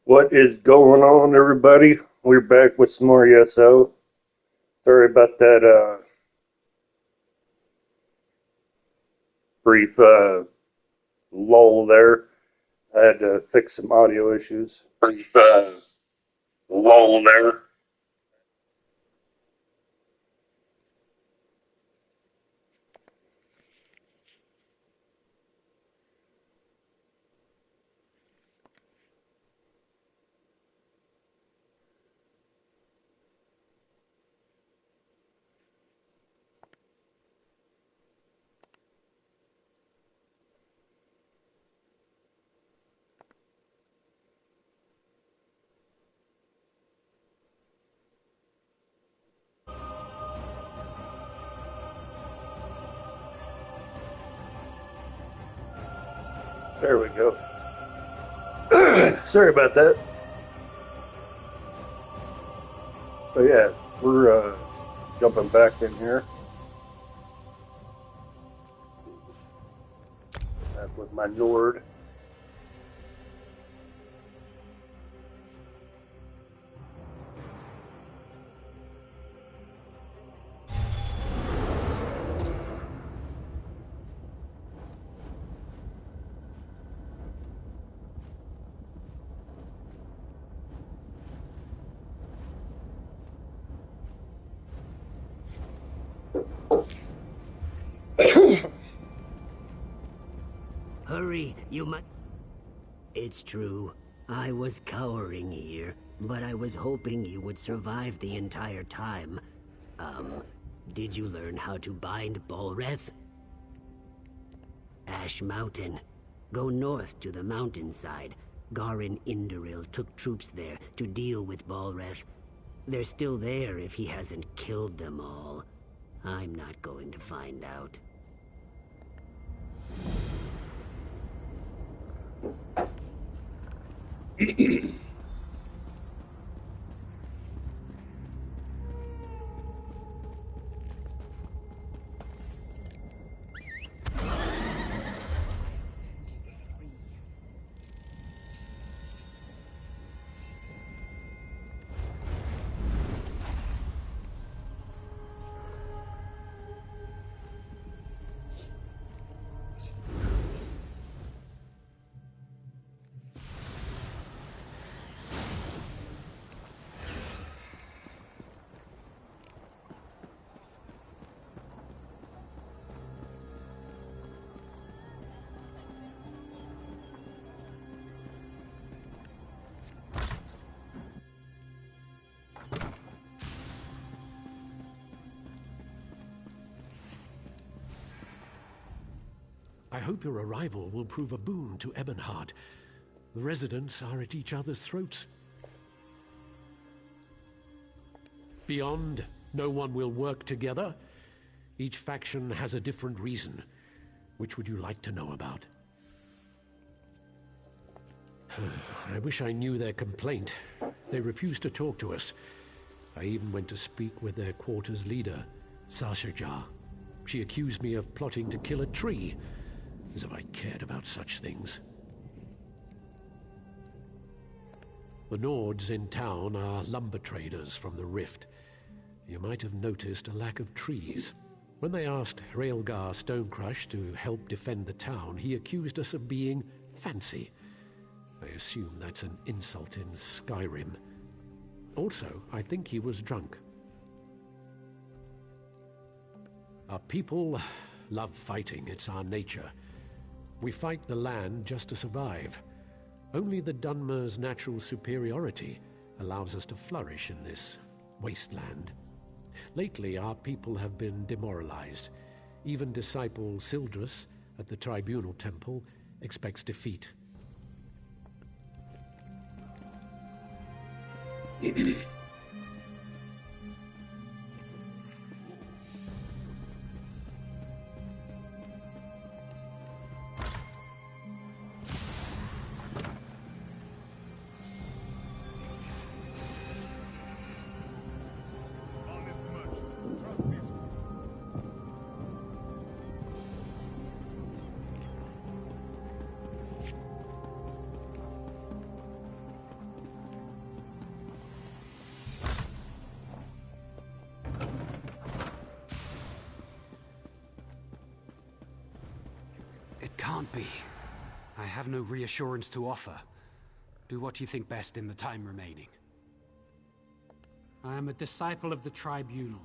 What is going on, everybody? We're back with some more ESO. Sorry about that brief lull there. I had to fix some audio issues. Brief lull there. There we go. Sorry about that. So yeah, we're jumping back in here. Back with my Nord. Hurry, you might... It's true. I was cowering here, but I was hoping you would survive the entire time. Did you learn how to bind Balreth? Ash Mountain. Go north to the mountainside. Garin Indoril took troops there to deal with Balreth. They're still there if he hasn't killed them all. I'm not going to find out. I hope your arrival will prove a boon to Ebonheart. The residents are at each other's throats. Beyond, no one will work together. Each faction has a different reason. Which would you like to know about? I wish I knew their complaint. They refused to talk to us. I even went to speak with their quarters leader, Sarshajar. She accused me of plotting to kill a tree. As if I cared about such things. The Nords in town are lumber traders from the Rift. You might have noticed a lack of trees. When they asked Hraelgar Stonecrush to help defend the town, he accused us of being fancy. I assume that's an insult in Skyrim. Also, I think he was drunk. Our people love fighting. It's our nature. We fight the land just to survive. Only the Dunmer's natural superiority allows us to flourish in this wasteland. Lately, our people have been demoralized. Even disciple Sildrus at the Tribunal Temple expects defeat. can't be. I have no reassurance to offer. Do what you think best in the time remaining. I am a disciple of the Tribunal.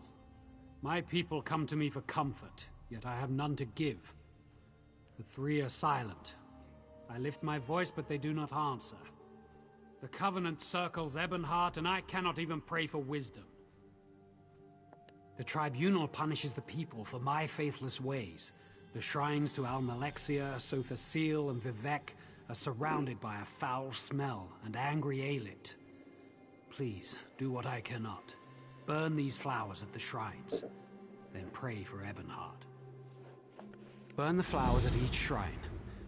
My people come to me for comfort, yet I have none to give. The three are silent. I lift my voice, but they do not answer. The Covenant circles Ebonheart, and I cannot even pray for wisdom. The Tribunal punishes the people for my faithless ways. The shrines to Almalexia, Sothasil, and Vivec are surrounded by a foul smell and angry Aelith. Please, do what I cannot. Burn these flowers at the shrines, then pray for Ebonheart. Burn the flowers at each shrine.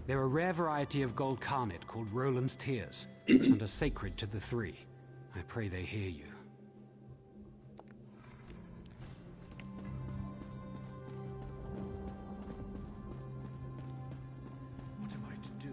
They're a rare variety of gold carnet called Roland's Tears, and are sacred to the three. I pray they hear you. What am I to do?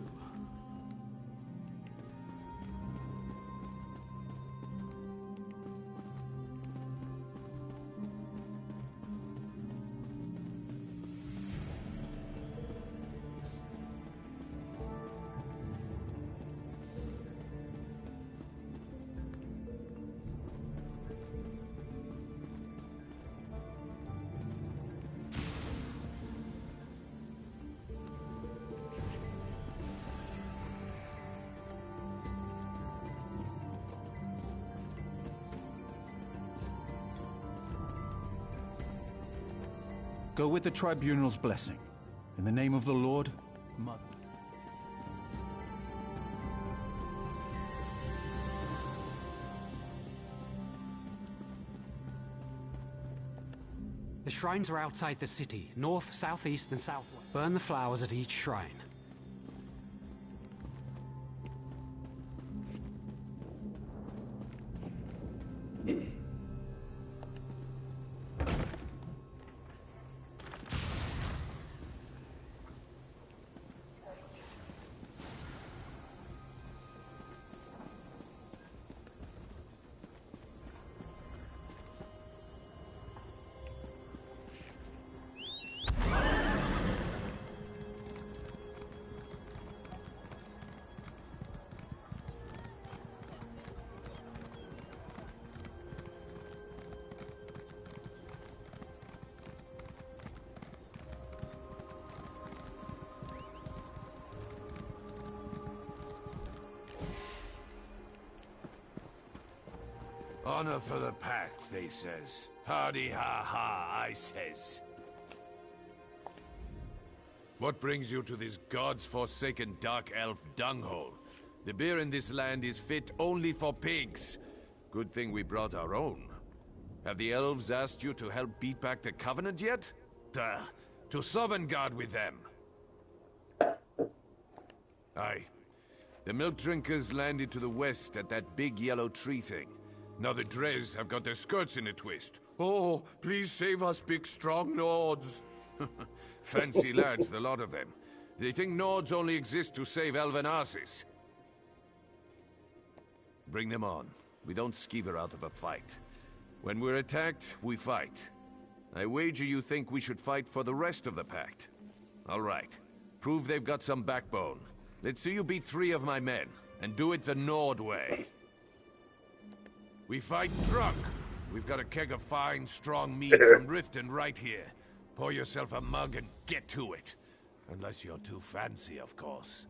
Go with the Tribunal's blessing. In the name of the Lord, Mother. The shrines are outside the city, north, southeast, and southwest. Burn the flowers at each shrine. Honor for the pact, they says. Hardy ha ha, I says. What brings you to this god's forsaken dark elf dunghole? The beer in this land is fit only for pigs. Good thing we brought our own. Have the elves asked you to help beat back the Covenant yet? To Sovngarde with them. Aye. The milk drinkers landed to the west at that big yellow tree thing. Now the Dres have got their skirts in a twist. Oh, please save us, big strong Nords. Fancy lads, the lot of them. They think Nords only exist to save elven asses. Bring them on. We don't skeever out of a fight. When we're attacked, we fight. I wager you think we should fight for the rest of the pact. All right. Prove they've got some backbone. Let's see you beat 3 of my men, and do it the Nord way. We fight drunk. We've got a keg of fine, strong mead from Riften right here. Pour yourself a mug and get to it. Unless you're too fancy, of course.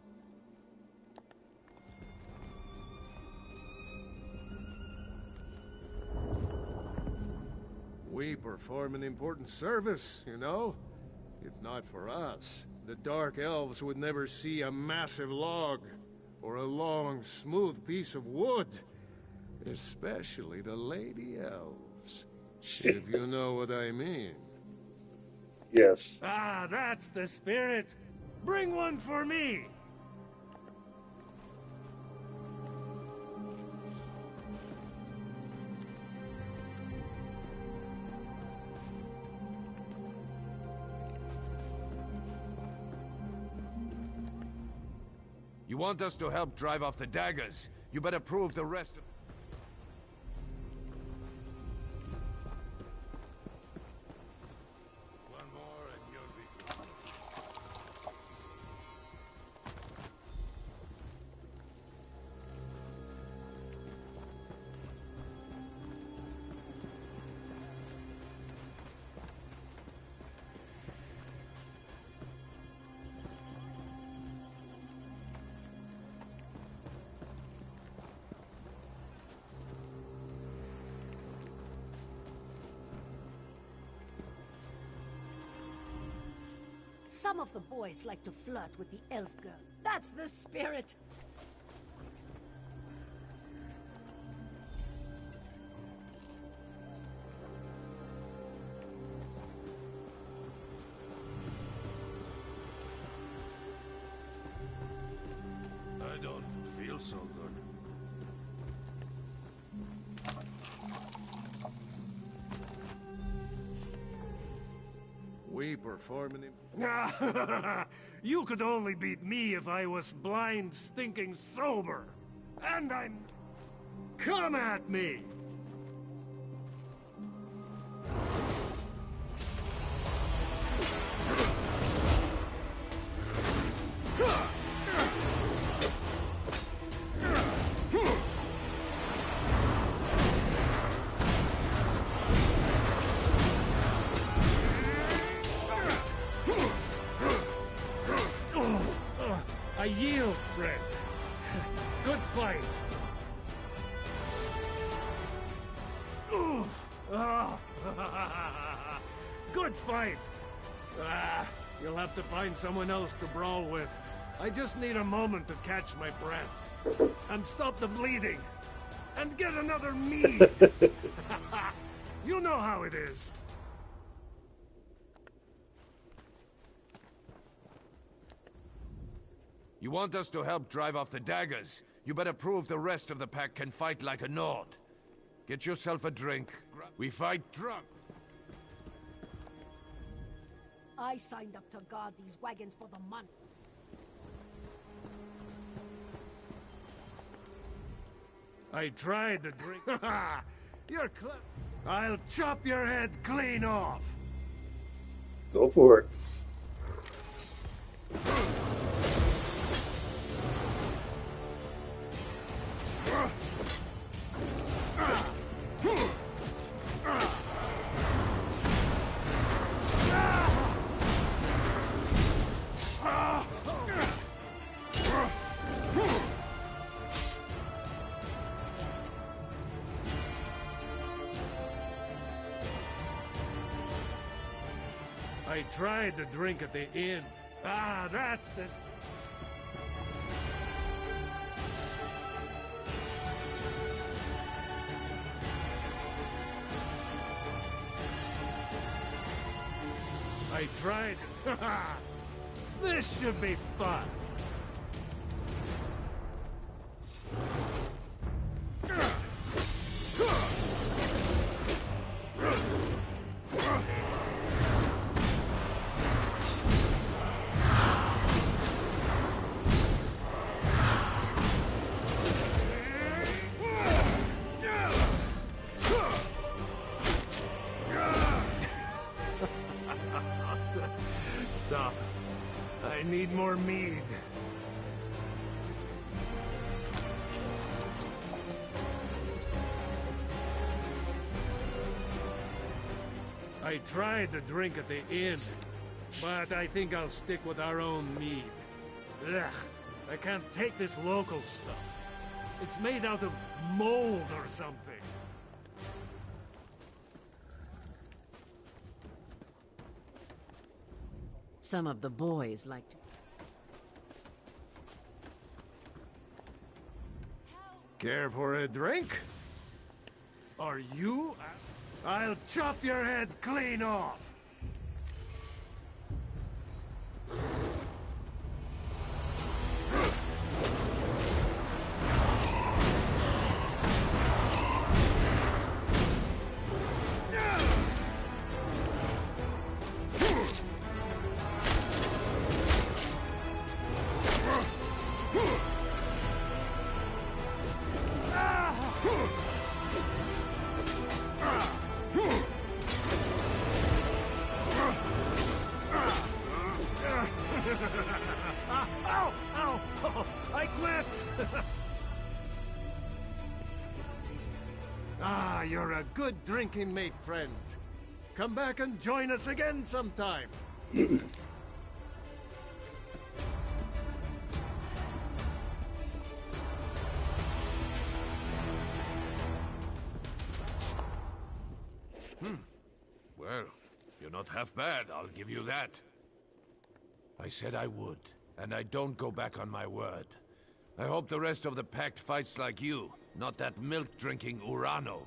We perform an important service, you know? If not for us, the Dark Elves would never see a massive log, or a long, smooth piece of wood. Especially the Lady Elves. If you know what I mean. Yes. Ah, that's the spirit! Bring one for me! You want us to help drive off the daggers? You better prove the rest of... One more and you'll be... Some of the boys like to flirt with the elf girl. That's the spirit. I don't feel so good. We performing him. You could only beat me if I was blind, stinking sober. And I'm... Come at me! I yield, friend. Good fight. Oof. Ah. Good fight. You'll have to find someone else to brawl with. I just need a moment to catch my breath. And stop the bleeding. And get another mead. You know how it is. You want us to help drive off the daggers? You better prove the rest of the pack can fight like a Nord. Get yourself a drink. We fight drunk. I signed up to guard these wagons for the money. I tried to drink. You're clever. I'll chop your head clean off. Go for it. I tried to drink at the inn. That's this. I tried. This should be fun. Stop. I need more mead. I tried to drink at the inn, but I think I'll stick with our own mead. Ugh, I can't take this local stuff. It's made out of mold or something. Some of the boys like to... Care for a drink? Are you? I'll chop your head clean off! Ow! Ow! Oh, I quit! You're a good drinking mate, friend. Come back and join us again sometime. Well, you're not half bad, I'll give you that. I said I would, and I don't go back on my word. I hope the rest of the Pact fights like you, not that milk-drinking Urano.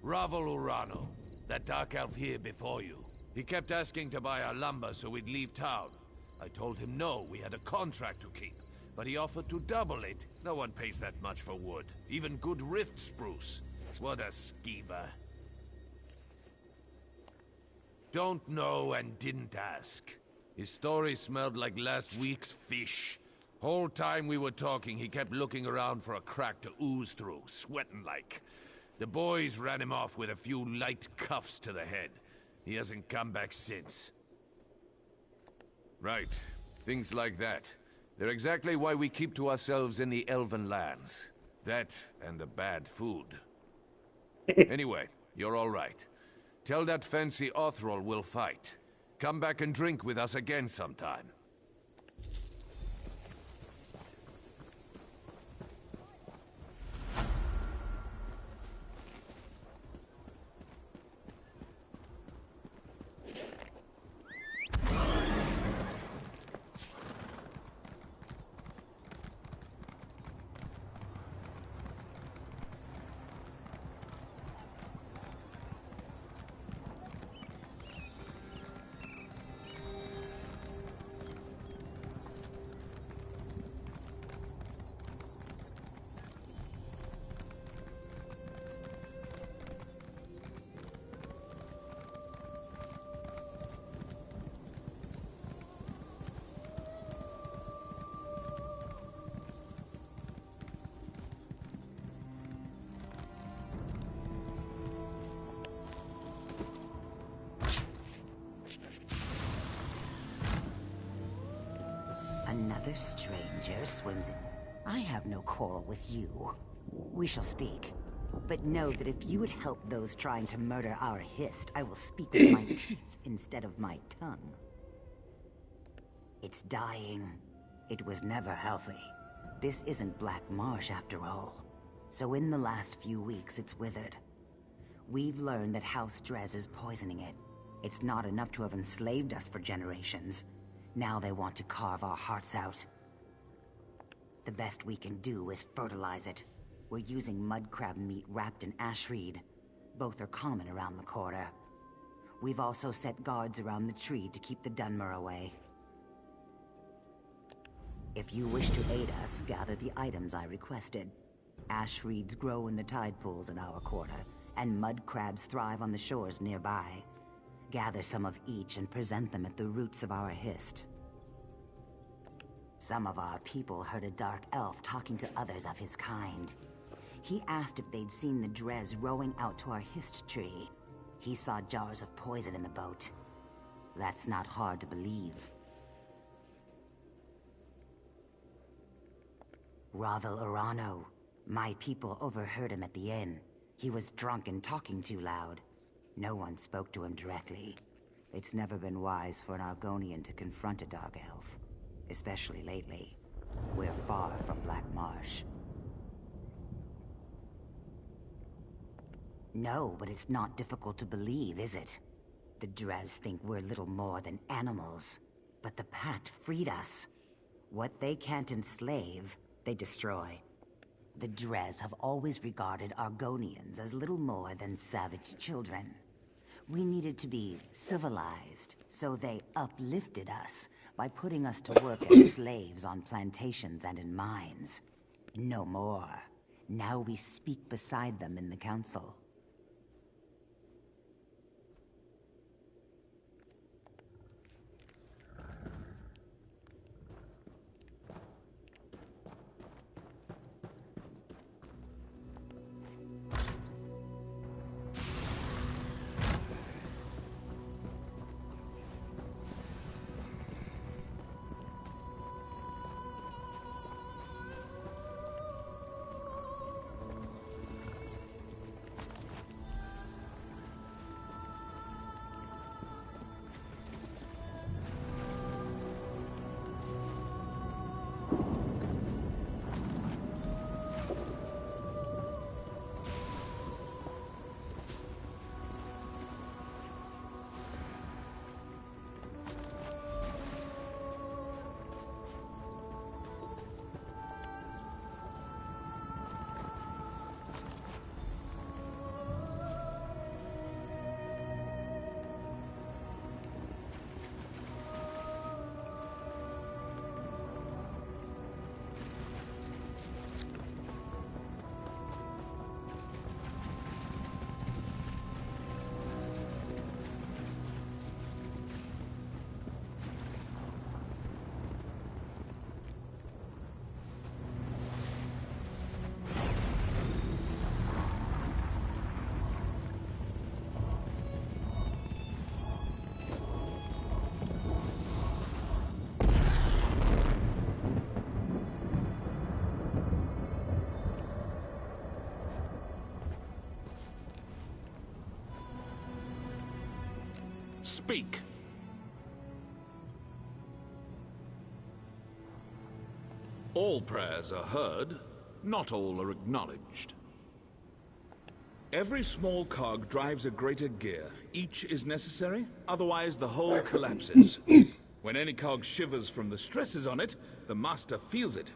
Ravel Urano, that dark elf here before you. He kept asking to buy our lumber so we'd leave town. I told him no, we had a contract to keep, but he offered to double it. No one pays that much for wood, even good rift spruce. What a skeever. Don't know and didn't ask. His story smelled like last week's fish. Whole time we were talking, he kept looking around for a crack to ooze through, sweating like. The boys ran him off with a few light cuffs to the head. He hasn't come back since. Right. Things like that. They're exactly why we keep to ourselves in the Elven lands. That and the bad food. Anyway, you're all right. Tell that fancy Othrol we'll fight. Come back and drink with us again sometime. Another stranger swims in. I have no quarrel with you. We shall speak. But know that if you would help those trying to murder our Hist, I will speak with my teeth instead of my tongue. It's dying. It was never healthy. This isn't Black Marsh after all. So in the last few weeks, it's withered. We've learned that House Drez is poisoning it. It's not enough to have enslaved us for generations. Now they want to carve our hearts out. The best we can do is fertilize it. We're using mudcrab meat wrapped in ashreed. Both are common around the quarter. We've also set guards around the tree to keep the Dunmer away. If you wish to aid us, gather the items I requested. Ashreeds grow in the tide pools in our quarter, and mudcrabs thrive on the shores nearby. Gather some of each and present them at the roots of our Hist. Some of our people heard a dark elf talking to others of his kind. He asked if they'd seen the Drez rowing out to our Hist tree. He saw jars of poison in the boat. That's not hard to believe. Ravel Urano. My people overheard him at the inn. He was drunk and talking too loud. No one spoke to him directly. It's never been wise for an Argonian to confront a Dark Elf. Especially lately. We're far from Black Marsh. No, but it's not difficult to believe, is it? The Drez think we're little more than animals. But the Pact freed us. What they can't enslave, they destroy. The Drez have always regarded Argonians as little more than savage children. We needed to be civilized, so they uplifted us by putting us to work as slaves on plantations and in mines. No more. Now we speak beside them in the council. Speak. All prayers are heard, not all are acknowledged. Every small cog drives a greater gear. Each is necessary, otherwise the whole collapses. When any cog shivers from the stresses on it, the master feels it,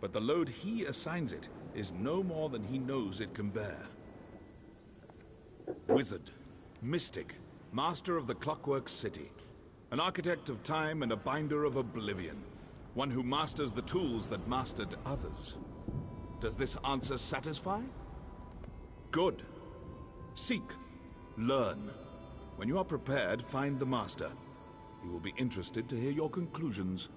but the load he assigns it is no more than he knows it can bear. Wizard, mystic, master of the Clockwork City, an architect of time and a binder of oblivion, one who masters the tools that mastered others. Does this answer satisfy? Good. Seek. Learn. When you are prepared, find the master. He will be interested to hear your conclusions.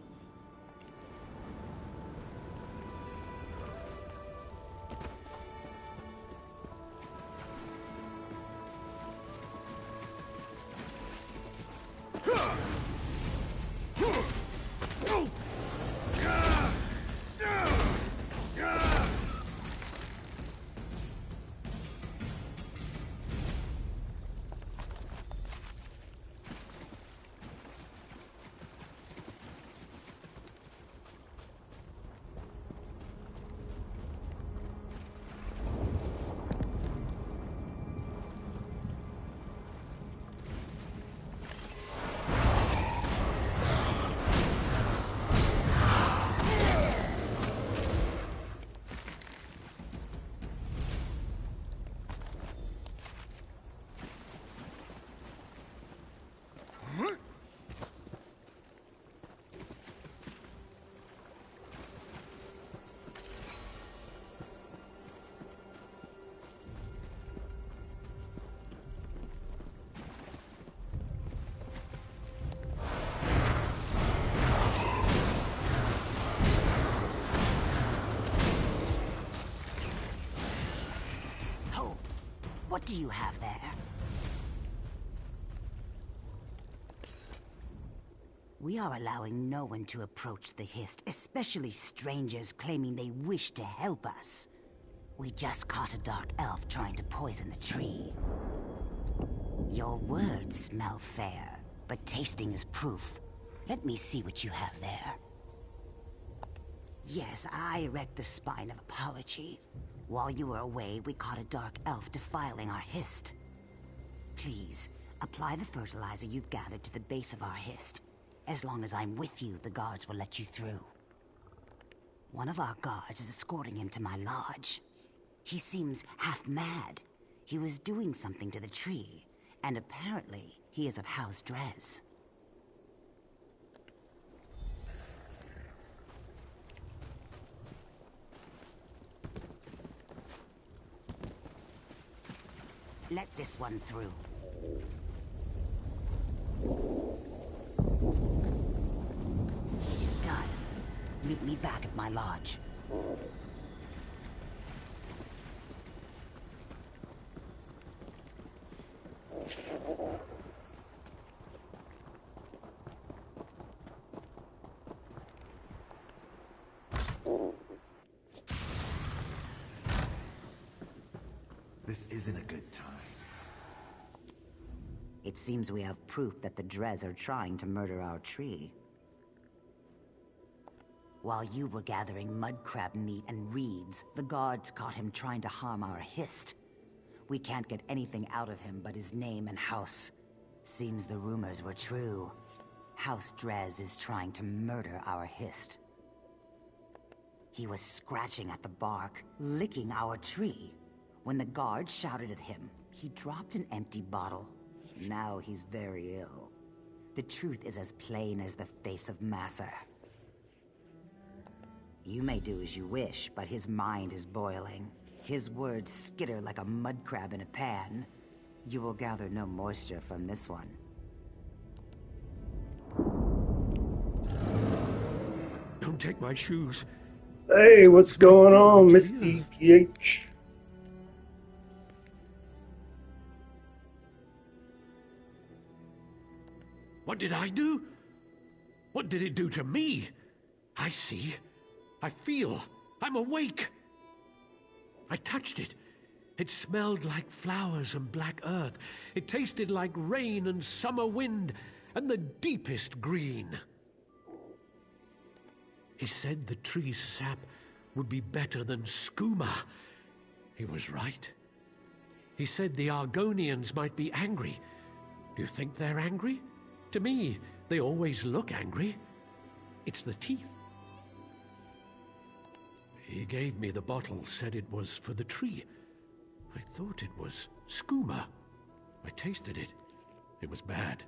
What do you have there? We are allowing no one to approach the Hist, especially strangers claiming they wish to help us. We just caught a dark elf trying to poison the tree. Your words smell fair, but tasting is proof. Let me see what you have there. Yes, I erect the spine of apology. While you were away, we caught a dark elf defiling our Hist. Please, apply the fertilizer you've gathered to the base of our Hist. As long as I'm with you, the guards will let you through. One of our guards is escorting him to my lodge. He seems half mad. He was doing something to the tree, and apparently he is of House Dres. Let this one through. It is done. Meet me back at my lodge. This isn't a good time. It seems we have proof that the Dres are trying to murder our tree. While you were gathering mudcrab meat and reeds, the guards caught him trying to harm our Hist. We can't get anything out of him but his name and house. Seems the rumors were true. House Dres is trying to murder our Hist. He was scratching at the bark, licking our tree. When the guards shouted at him, he dropped an empty bottle. Now he's very ill. The truth is as plain as the face of Masser. You may do as you wish, but his mind is boiling. His words skitter like a mudcrab in a pan. You will gather no moisture from this one. Don't take my shoes. Hey, what's going on, Misty PH? What did I do? What did it do to me? I see. I feel. I'm awake. I touched it. It smelled like flowers and black earth. It tasted like rain and summer wind and the deepest green. He said the tree's sap would be better than skooma. He was right. He said the Argonians might be angry. Do you think they're angry? To me, they always look angry. It's the teeth. He gave me the bottle, said it was for the tree. I thought it was skooma. I tasted it. It was bad.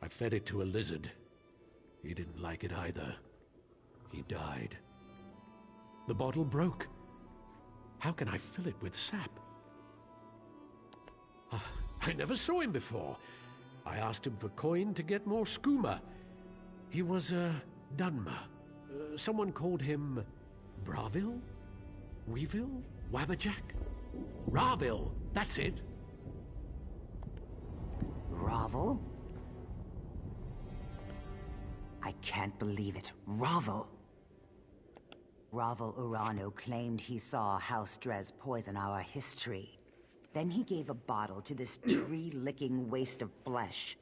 I fed it to a lizard. He didn't like it either. He died. The bottle broke. How can I fill it with sap? I never saw him before. I asked him for coin to get more skooma. He was a Dunmer. Someone called him Bravil? Weevil? Wabberjack? Ravil, that's it. Ravel? I can't believe it. Ravel! Ravel Urano claimed he saw House Dres poison our history. Then he gave a bottle to this tree-licking waste of flesh.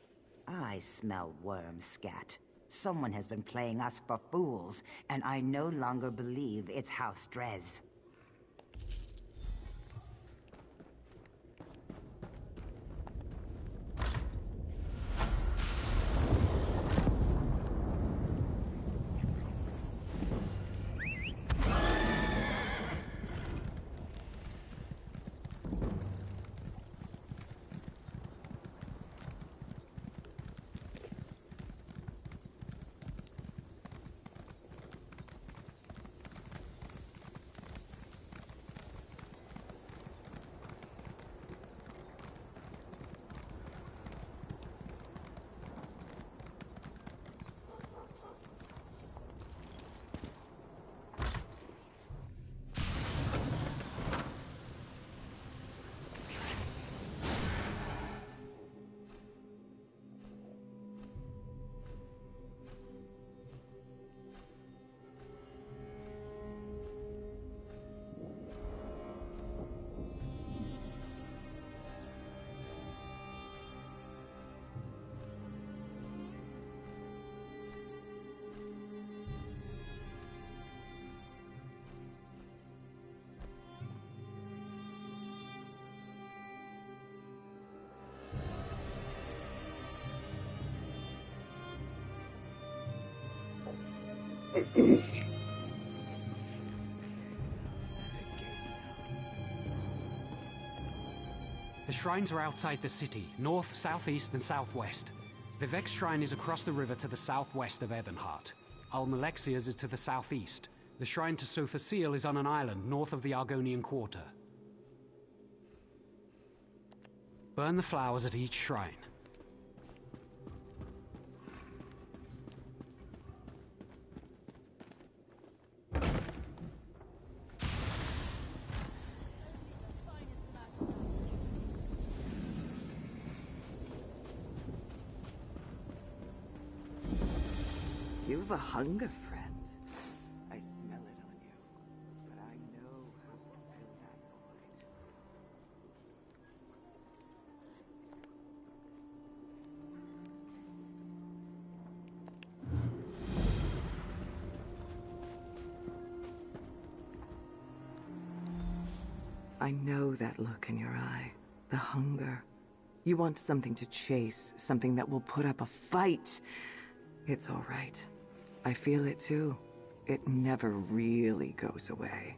I smell worm scat. Someone has been playing us for fools, and I no longer believe it's House Dres. The shrines are outside the city, north, southeast, and southwest. Vivek's shrine is across the river to the southwest of Ebonheart. Almalexia's is to the southeast. The shrine to Sothasil is on an island north of the Argonian Quarter. Burn the flowers at each shrine. You've a hunger, friend. I smell it on you, but I know how to fill that void. I know that look in your eye. The hunger. You want something to chase, something that will put up a fight. It's all right. I feel it too. It never really goes away.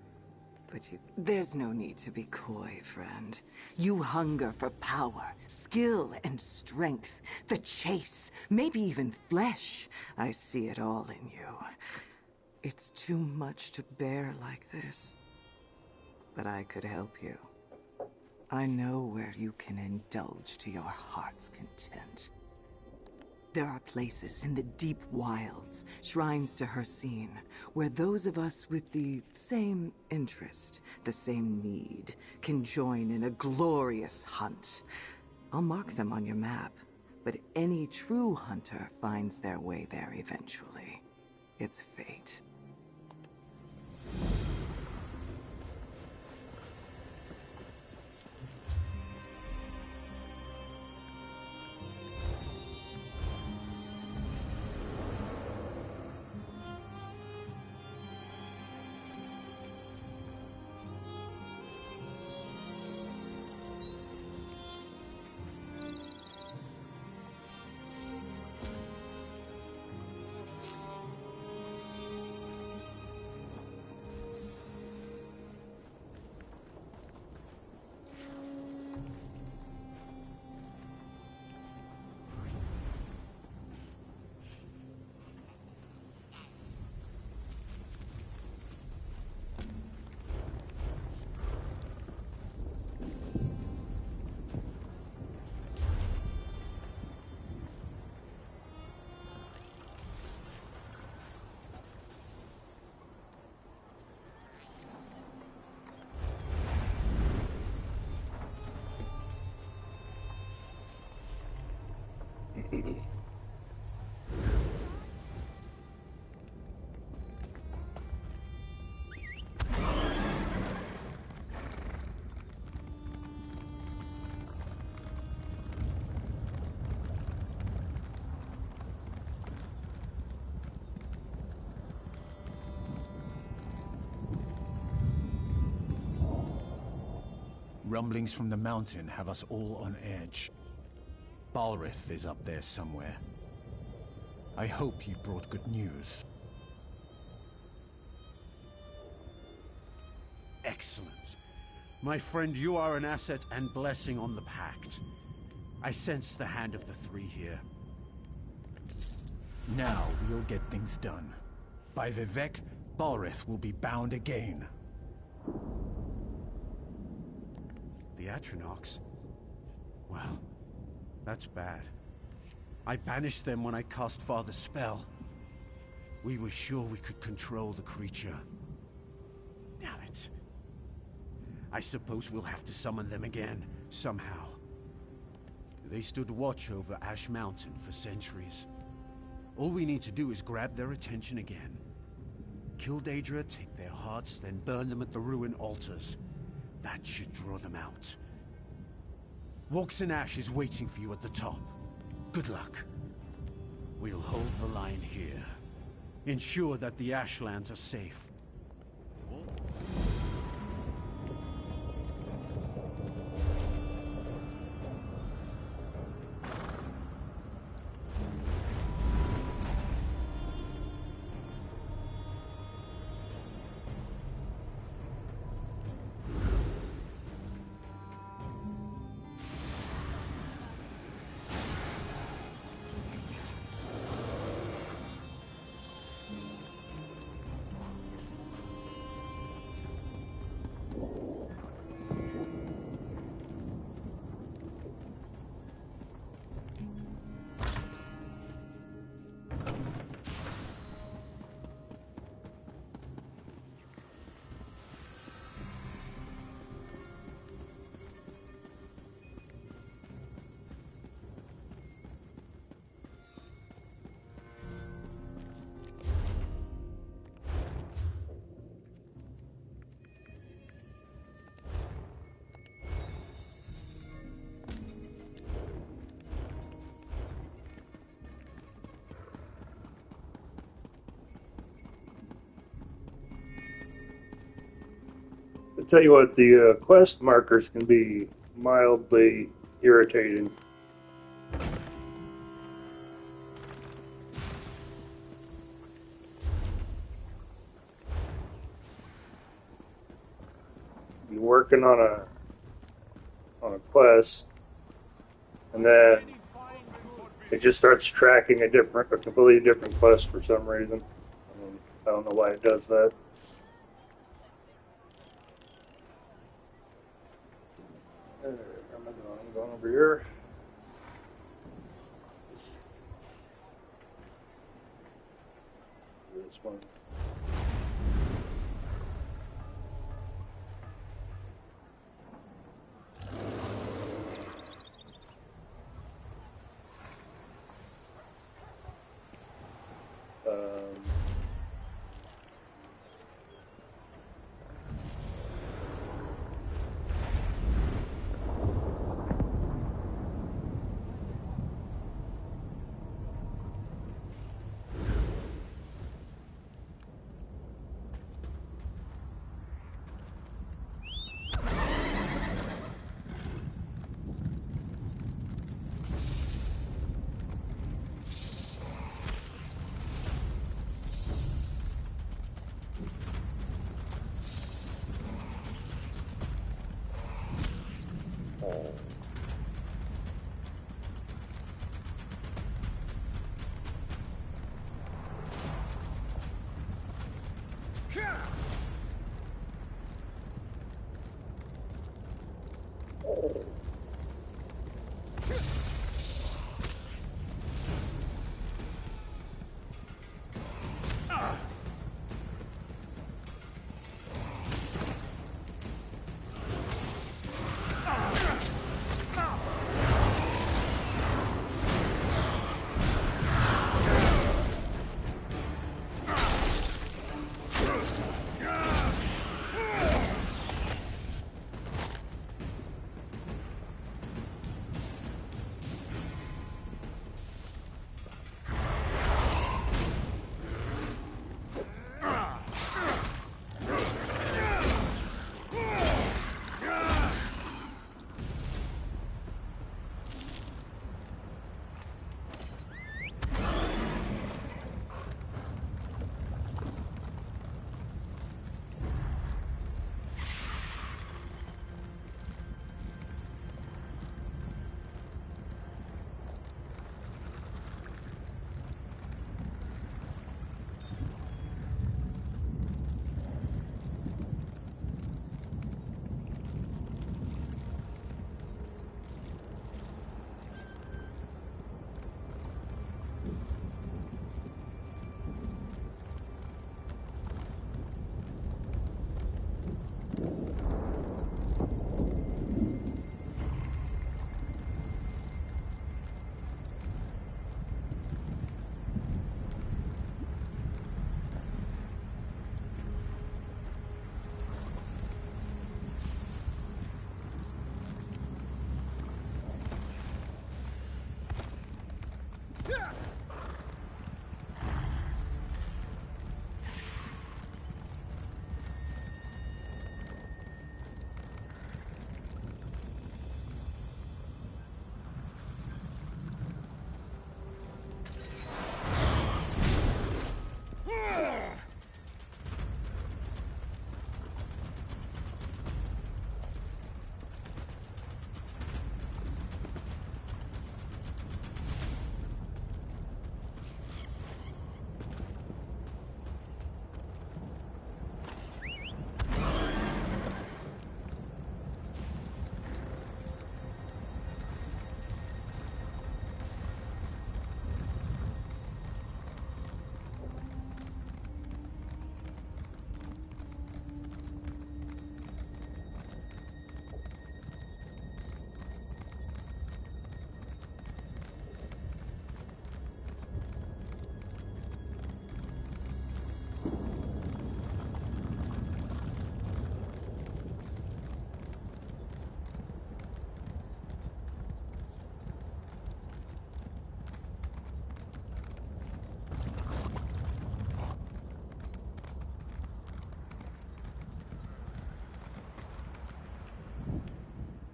But there's no need to be coy, friend. You hunger for power, skill, and strength. The chase, maybe even flesh. I see it all in you. It's too much to bear like this. But I could help you. I know where you can indulge to your heart's content. There are places in the deep wilds, shrines to Hircine, where those of us with the same interest, the same need, can join in a glorious hunt. I'll mark them on your map, but any true hunter finds their way there eventually. It's fate. Rumblings from the mountain have us all on edge. Balrith is up there somewhere. I hope you brought good news. Excellent. My friend, you are an asset and blessing on the Pact. I sense the hand of the three here. Now we'll get things done. By Vivec, Balrith will be bound again. The Atronachs? Well, that's bad. I banished them when I cast Father's spell. We were sure we could control the creature. Damn it. I suppose we'll have to summon them again, somehow. They stood watch over Ash Mountain for centuries. All we need to do is grab their attention again. Kill Daedra, take their hearts, then burn them at the ruin altars. That should draw them out. Walks and Ash is waiting for you at the top. Good luck. We'll hold the line here. Ensure that the Ashlands are safe. I tell you what, the quest markers can be mildly irritating. You're working on a quest, and then it just starts tracking a completely different quest for some reason. I don't know why it does that. I'm going over here. This one.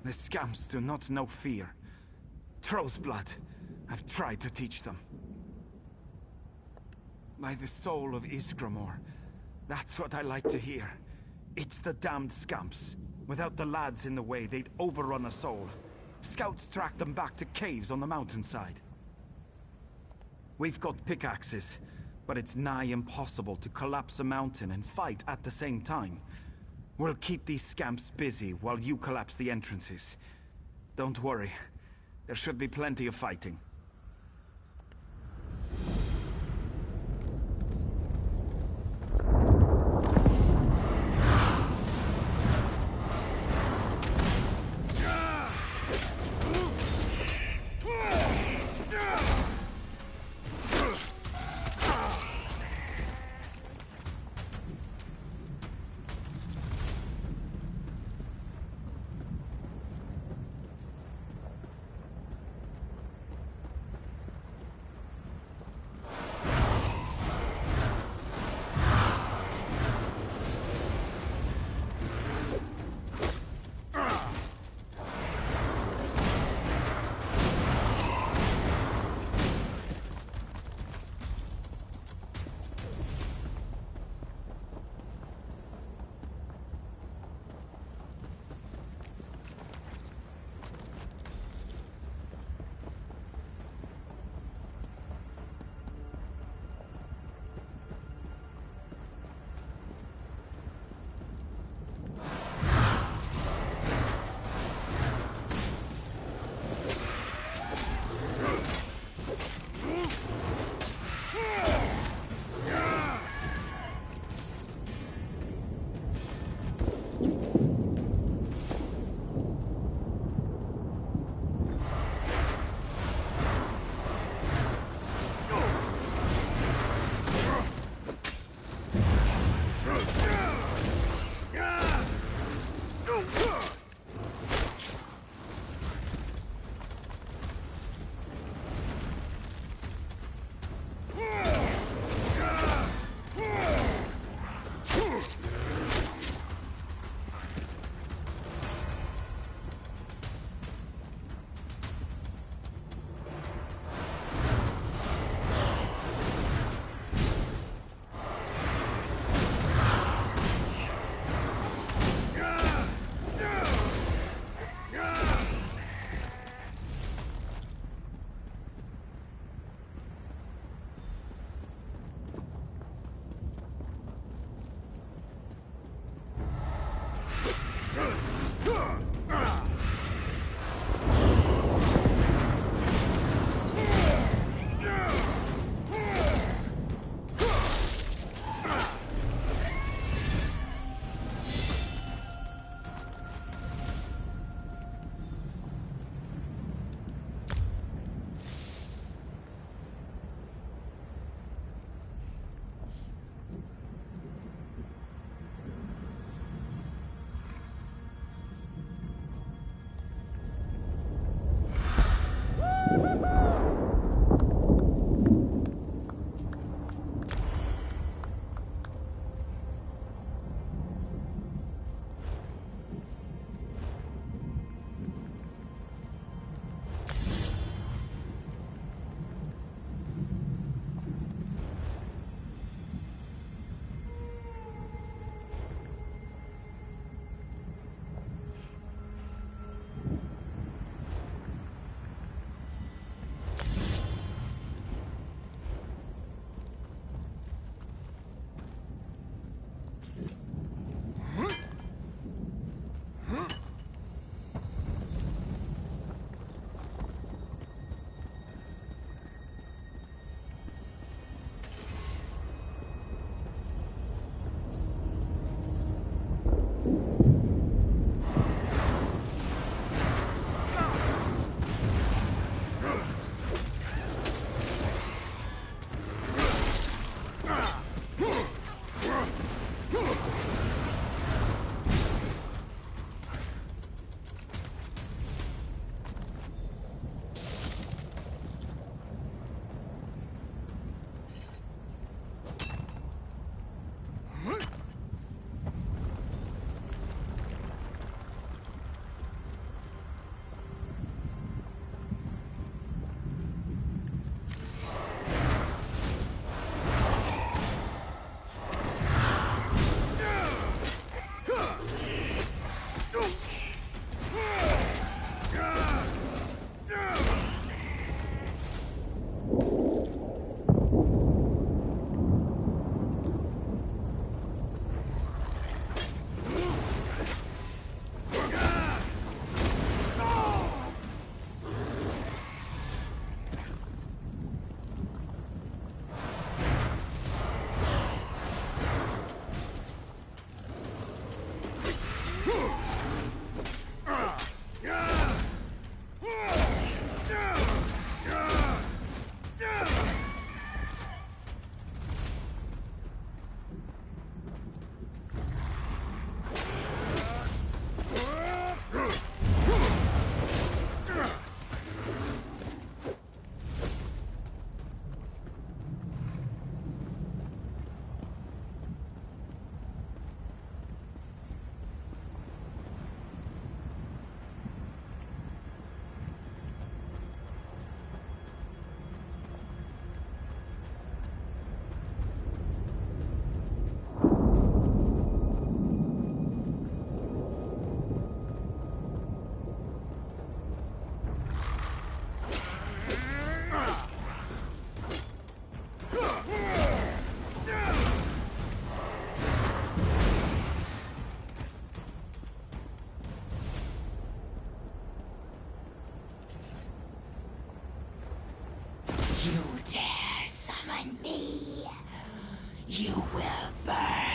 The scamps do not know fear. Troll's blood. I've tried to teach them. By the soul of Ysgramor. That's what I like to hear. It's the damned scamps. Without the lads in the way, they'd overrun us all. Scouts tracked them back to caves on the mountainside. We've got pickaxes, but it's nigh impossible to collapse a mountain and fight at the same time. We'll keep these scamps busy while you collapse the entrances. Don't worry. There should be plenty of fighting. You dare summon me, you will burn.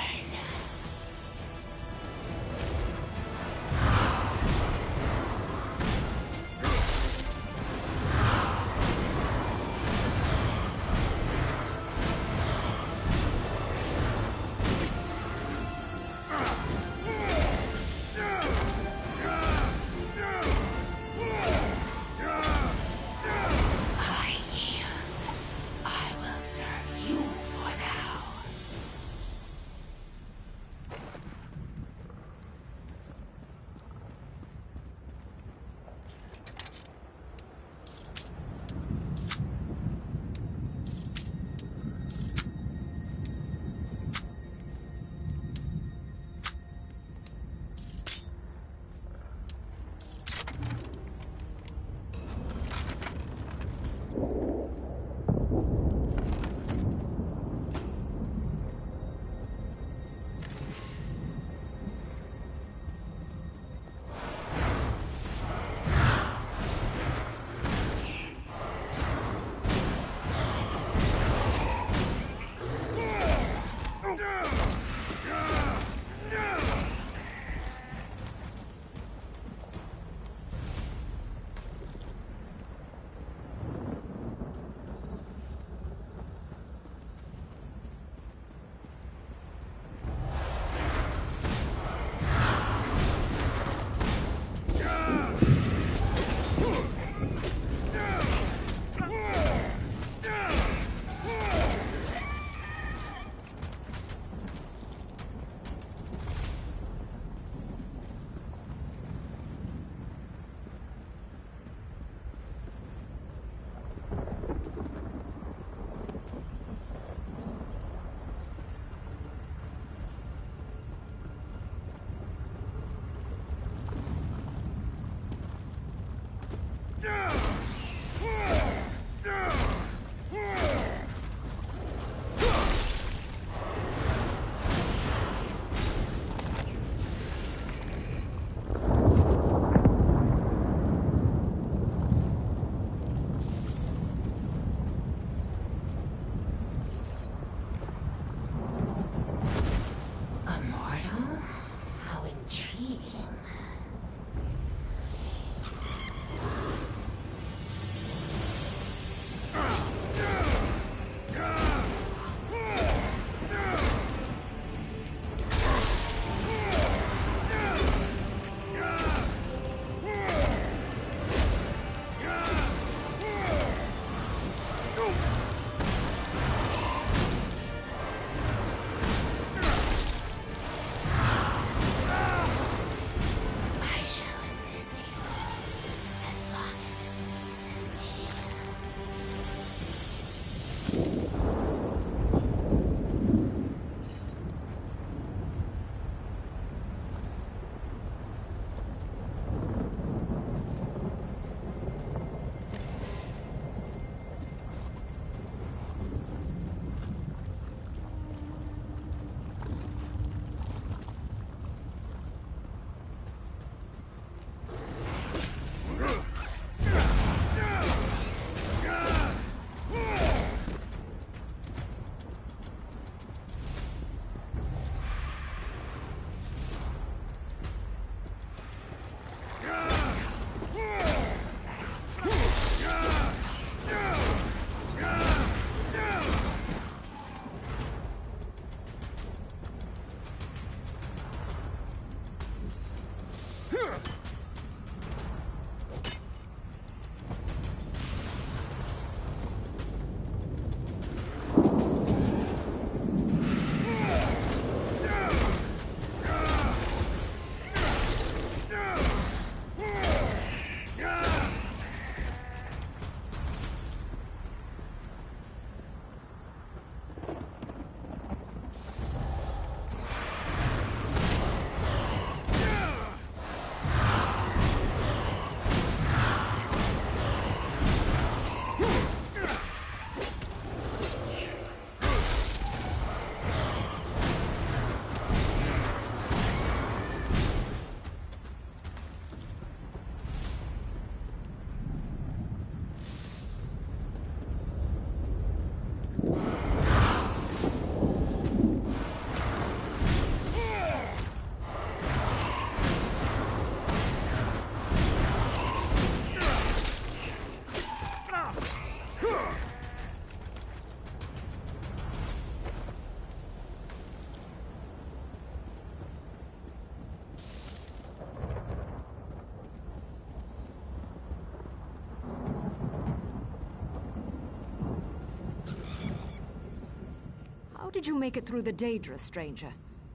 did you make it through the Daedra, stranger?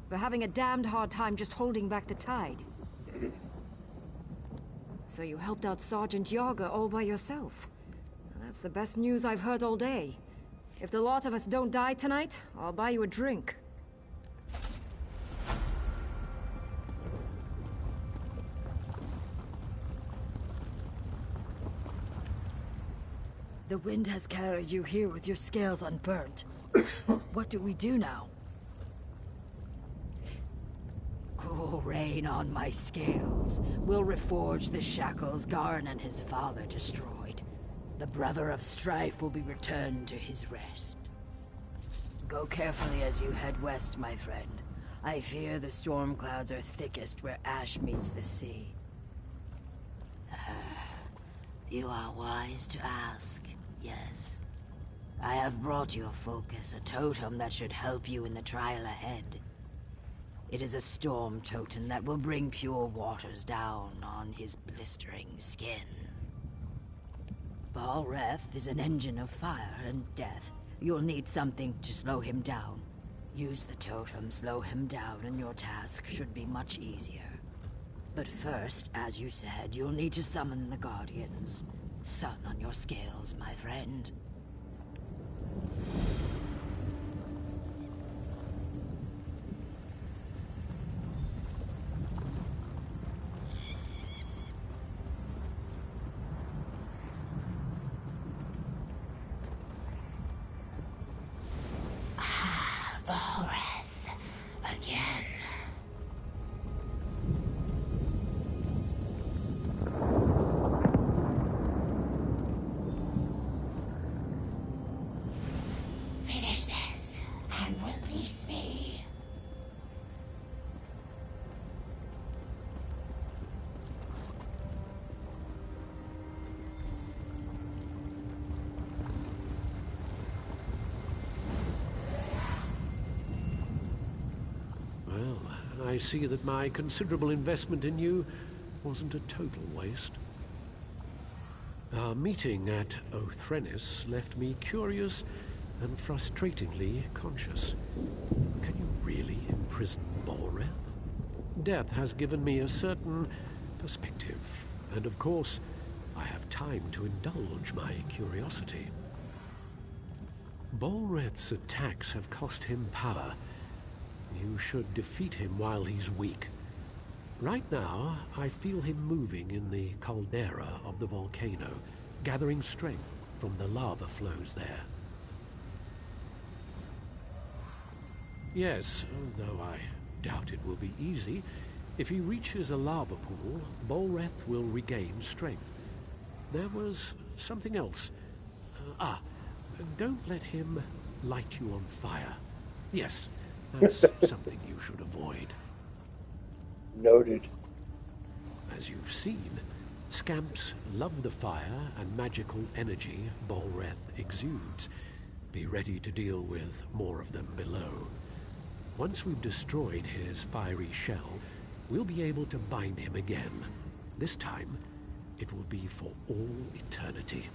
We're having a damned hard time just holding back the tide. So you helped out Sergeant Yager all by yourself. That's the best news I've heard all day. If the lot of us don't die tonight, I'll buy you a drink. The wind has carried you here with your scales unburnt. What do we do now? Cool rain on my scales. We'll reforge the shackles Garn and his father destroyed. The Brother of Strife will be returned to his rest. Go carefully as you head west, my friend. I fear the storm clouds are thickest where ash meets the sea. You are wise to ask, yes. I have brought your focus a totem that should help you in the trial ahead. It is a storm totem that will bring pure waters down on his blistering skin. Balreth is an engine of fire and death. You'll need something to slow him down. Use the totem, slow him down, and your task should be much easier. But first, as you said, you'll need to summon the Guardians. Sun on your scales, my friend. Balreth, again. Finish this and release me. Well, I see that my considerable investment in you wasn't a total waste. Our meeting at Othrenis left me curious and frustratingly conscious. Can you really imprison Balreth? Death has given me a certain perspective, and of course, I have time to indulge my curiosity. Balreth's attacks have cost him power. You should defeat him while he's weak. Right now, I feel him moving in the caldera of the volcano, gathering strength from the lava flows there. Yes, though I doubt it will be easy. If he reaches a lava pool, Balreth will regain strength. There was something else. Don't let him light you on fire. Yes, that's something you should avoid. Noted. As you've seen, scamps love the fire and magical energy Balreth exudes. Be ready to deal with more of them below. Once we've destroyed his fiery shell, we'll be able to bind him again. This time, it will be for all eternity.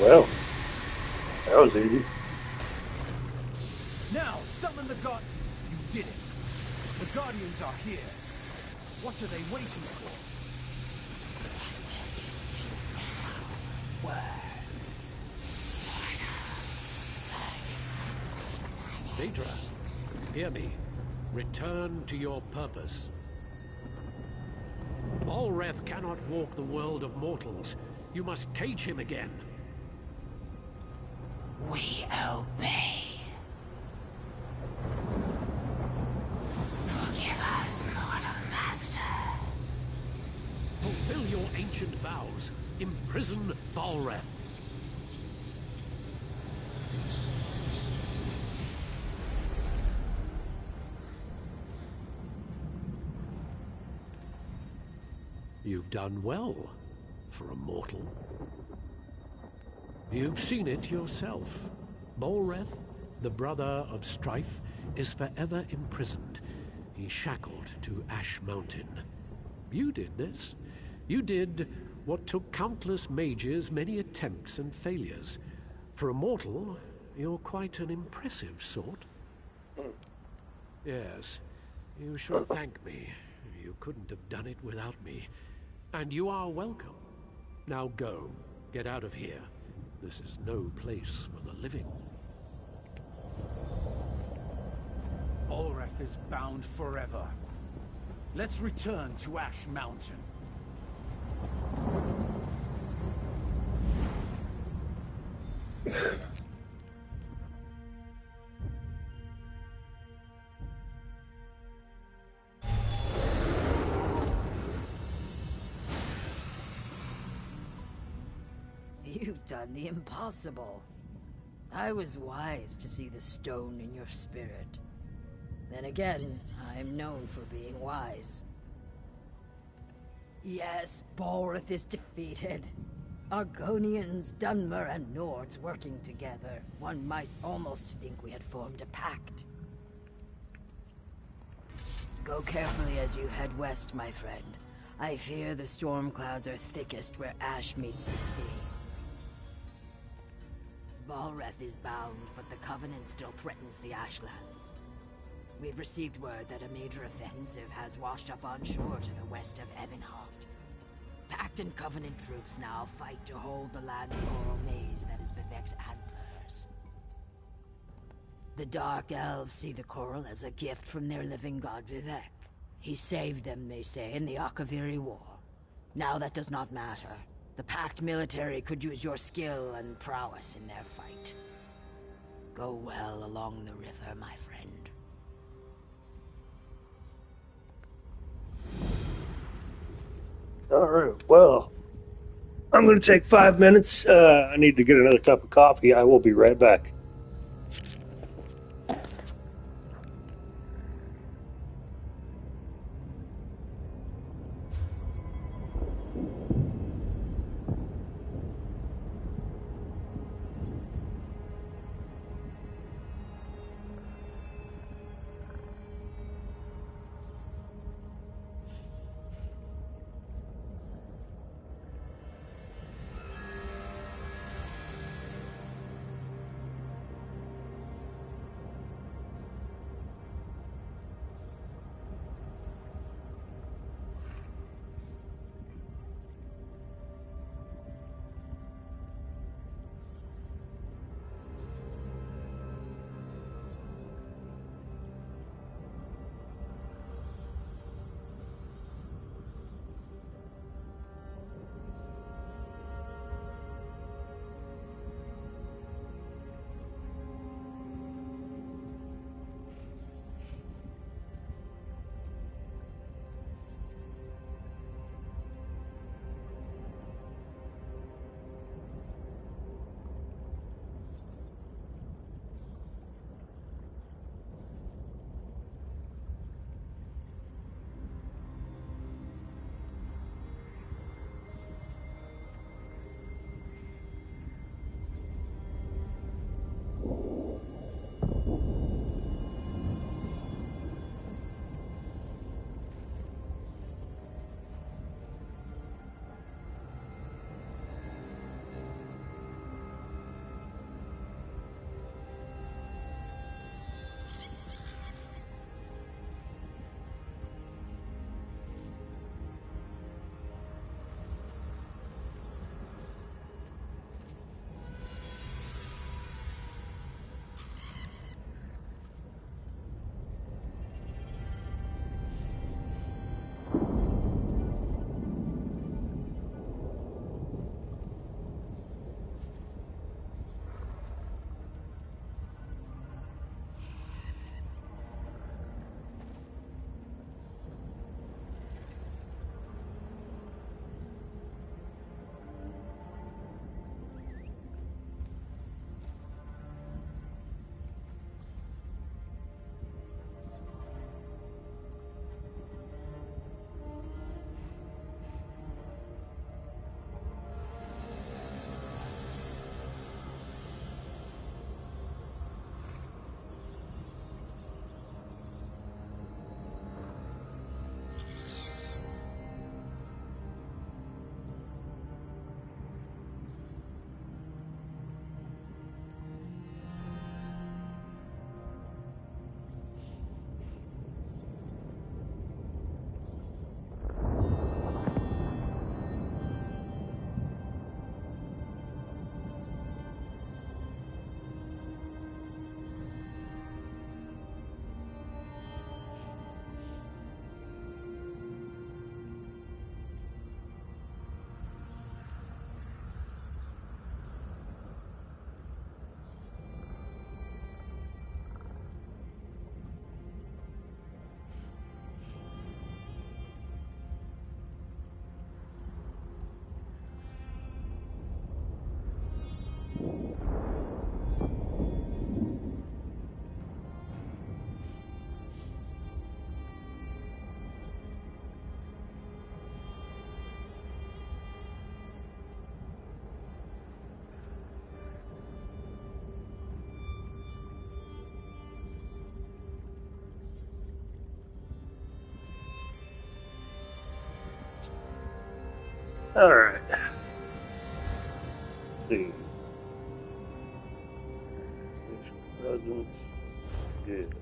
Well, that was easy. You did it. The Guardians are here. What are they waiting for? Daedra, hear me. Return to your purpose. Balreth cannot walk the world of mortals. You must cage him again. We obey. Forgive us, mortal master. Fulfill your ancient vows. Imprison Balreth. You've done well for a mortal. You've seen it yourself. Balreth, the brother of Strife, is forever imprisoned. He's shackled to Ash Mountain. You did this. You did what took countless mages many attempts and failures. For a mortal, you're quite an impressive sort. Yes, you should thank me. You couldn't have done it without me. And you are welcome. Now go. Get out of here. This is no place for the living. Balreth is bound forever. Let's return to Ash Mountain. You've done the impossible. I was wise to see the stone in your spirit. Then again, I'm known for being wise. Yes, Balreth is defeated. Argonians, Dunmer, and Nords working together. One might almost think we had formed a pact. Go carefully as you head west, my friend. I fear the storm clouds are thickest where ash meets the sea. Balreth is bound, but the Covenant still threatens the Ashlands. We've received word that a major offensive has washed up on shore to the west of Ebonheart. Pact and Covenant troops now fight to hold the land coral maze that is Vivec's antlers. The Dark Elves see the coral as a gift from their living god Vivec. He saved them, they say, in the Akaviri War. Now that does not matter. The Pact military could use your skill and prowess in their fight. Go well along the river, my friend. All right. Well, I'm going to take 5 minutes. I need to get another cup of coffee. I will be right back. Alright. Let's see. Presence. Good.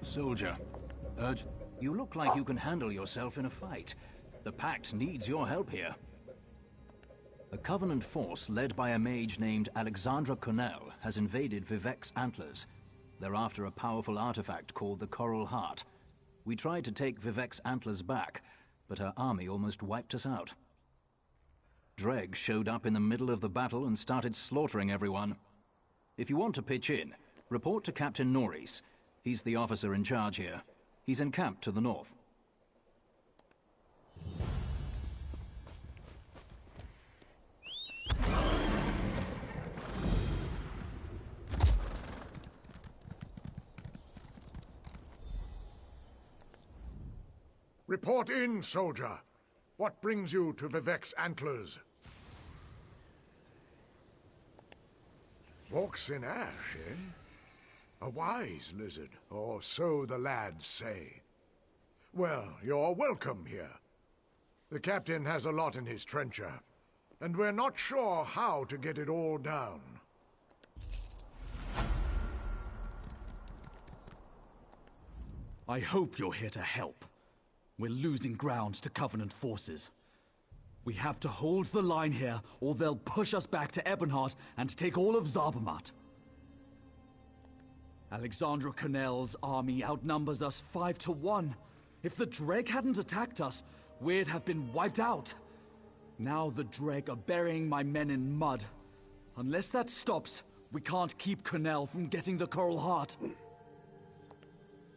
Soldier, you look like you can handle yourself in a fight. The Pact needs your help here. A Covenant force led by a mage named Alexandra Connell has invaded Vivec's Antlers. They're after a powerful artifact called the Coral Heart. We tried to take Vivec's Antlers back, but her army almost wiped us out. Dreg showed up in the middle of the battle and started slaughtering everyone. If you want to pitch in, report to Captain Norris. He's the officer in charge here. He's encamped to the north. Report in, soldier. What brings you to Vivec's Antlers? Walks in ash, eh? A wise lizard, or so the lads say. Well, you're welcome here. The captain has a lot in his trencher, and we're not sure how to get it all down. I hope you're here to help. We're losing ground to Covenant forces. We have to hold the line here, or they'll push us back to Ebonheart and take all of Zarbamat. Alexandra Connell's army outnumbers us 5-1. If the Dreg hadn't attacked us, we'd have been wiped out. Now the Dreg are burying my men in mud. Unless that stops, we can't keep Connell from getting the Coral Heart.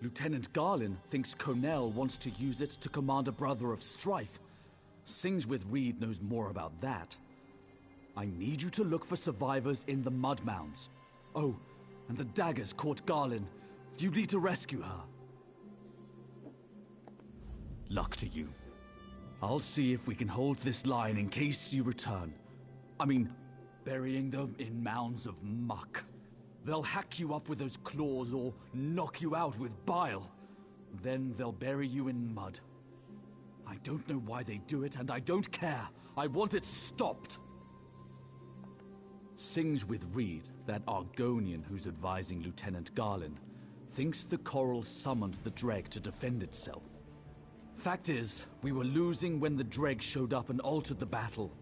Lieutenant Garlin thinks Connell wants to use it to command a Brother of Strife. Singswith Reed knows more about that. I need you to look for survivors in the mud mounds. Oh, and the daggers caught Garlin. You need to rescue her. Luck to you. I'll see if we can hold this line in case you return. I mean, burying them in mounds of muck. They'll hack you up with those claws or knock you out with bile. Then they'll bury you in mud. I don't know why they do it, and I don't care. I want it stopped. Singswith Reed, that Argonian who's advising Lieutenant Garlin, thinks the Coral summoned the Dreg to defend itself. Fact is, we were losing when the Dreg showed up and altered the battle.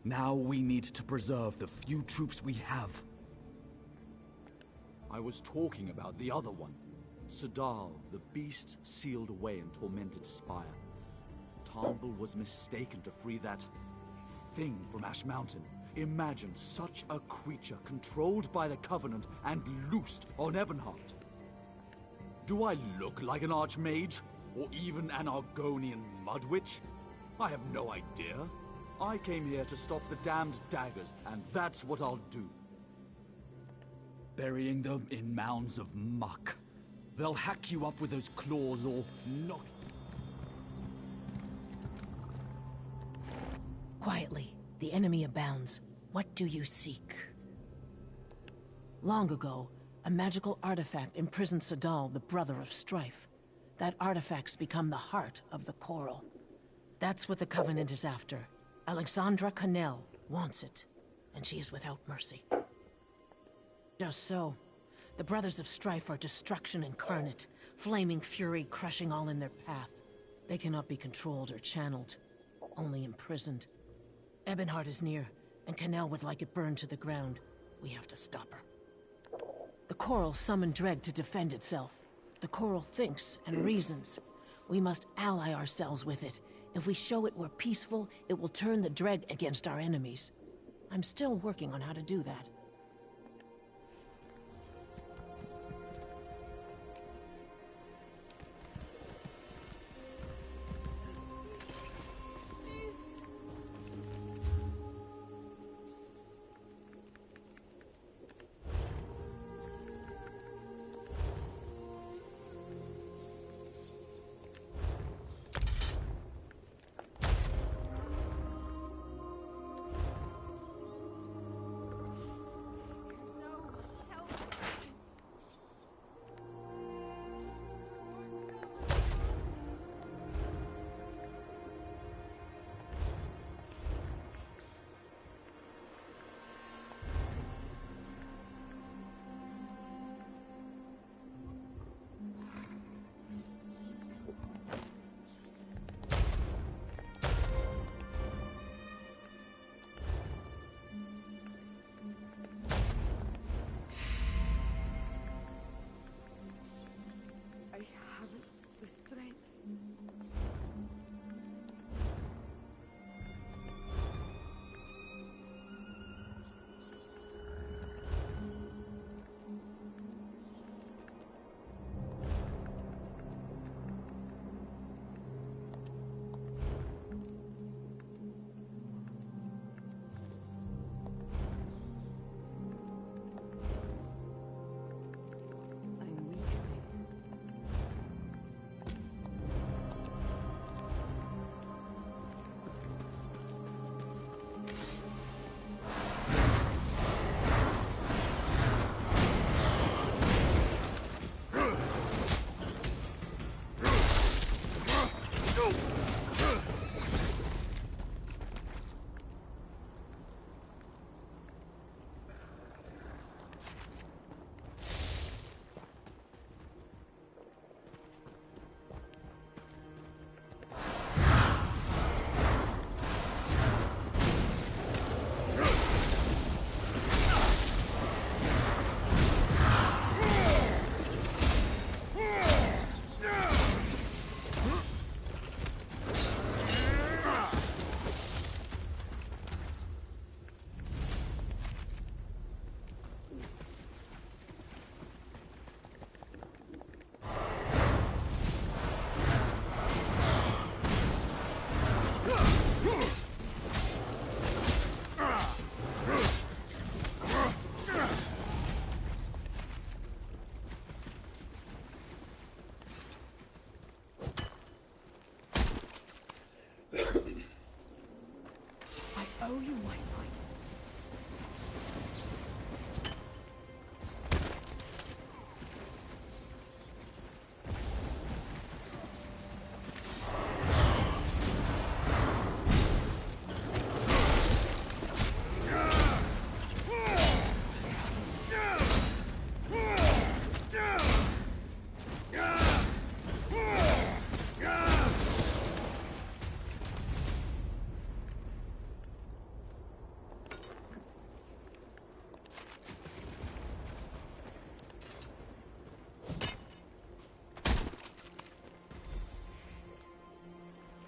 Now we need to preserve the few troops we have. I was talking about the other one. Sadal, the beast sealed away in Tormented Spire. Harmville was mistaken to free that thing from Ash Mountain. Imagine such a creature controlled by the Covenant and loosed on Ebonheart. Do I look like an Archmage? Or even an Argonian Mudwitch? I have no idea. I came here to stop the damned daggers, and that's what I'll do. Burying them in mounds of muck. They'll hack you up with those claws or knock... Quietly, the enemy abounds. What do you seek? Long ago, a magical artifact imprisoned Sadal, the brother of Strife. That artifact's become the heart of the Coral. That's what the Covenant is after. Alexandra Connell wants it, and she is without mercy. Just so. The Brothers of Strife are destruction incarnate, flaming fury crushing all in their path. They cannot be controlled or channeled, only imprisoned. Ebonheart is near, and Connell would like it burned to the ground. We have to stop her. The Coral summoned Dreg to defend itself. The Coral thinks and reasons. We must ally ourselves with it. If we show it we're peaceful, it will turn the Dreg against our enemies. I'm still working on how to do that.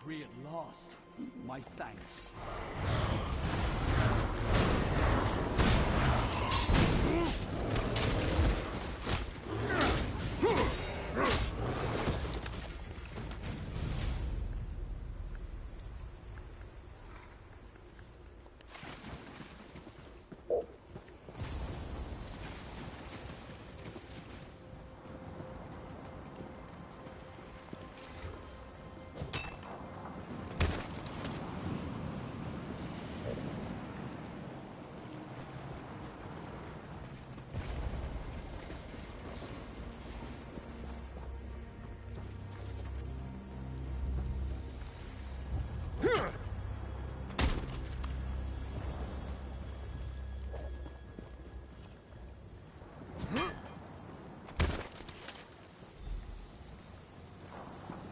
free at last. My thanks.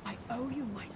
I owe you my life.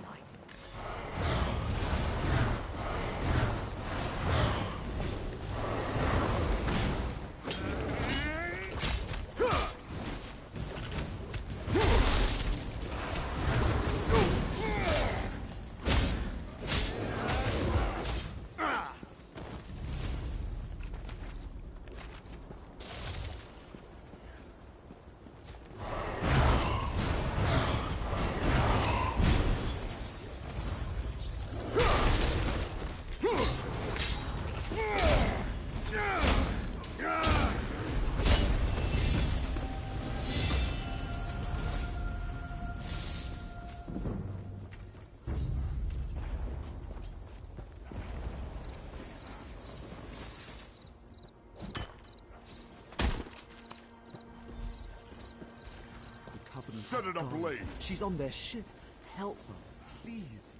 Set it ablaze! She's on their ship. Help them, please.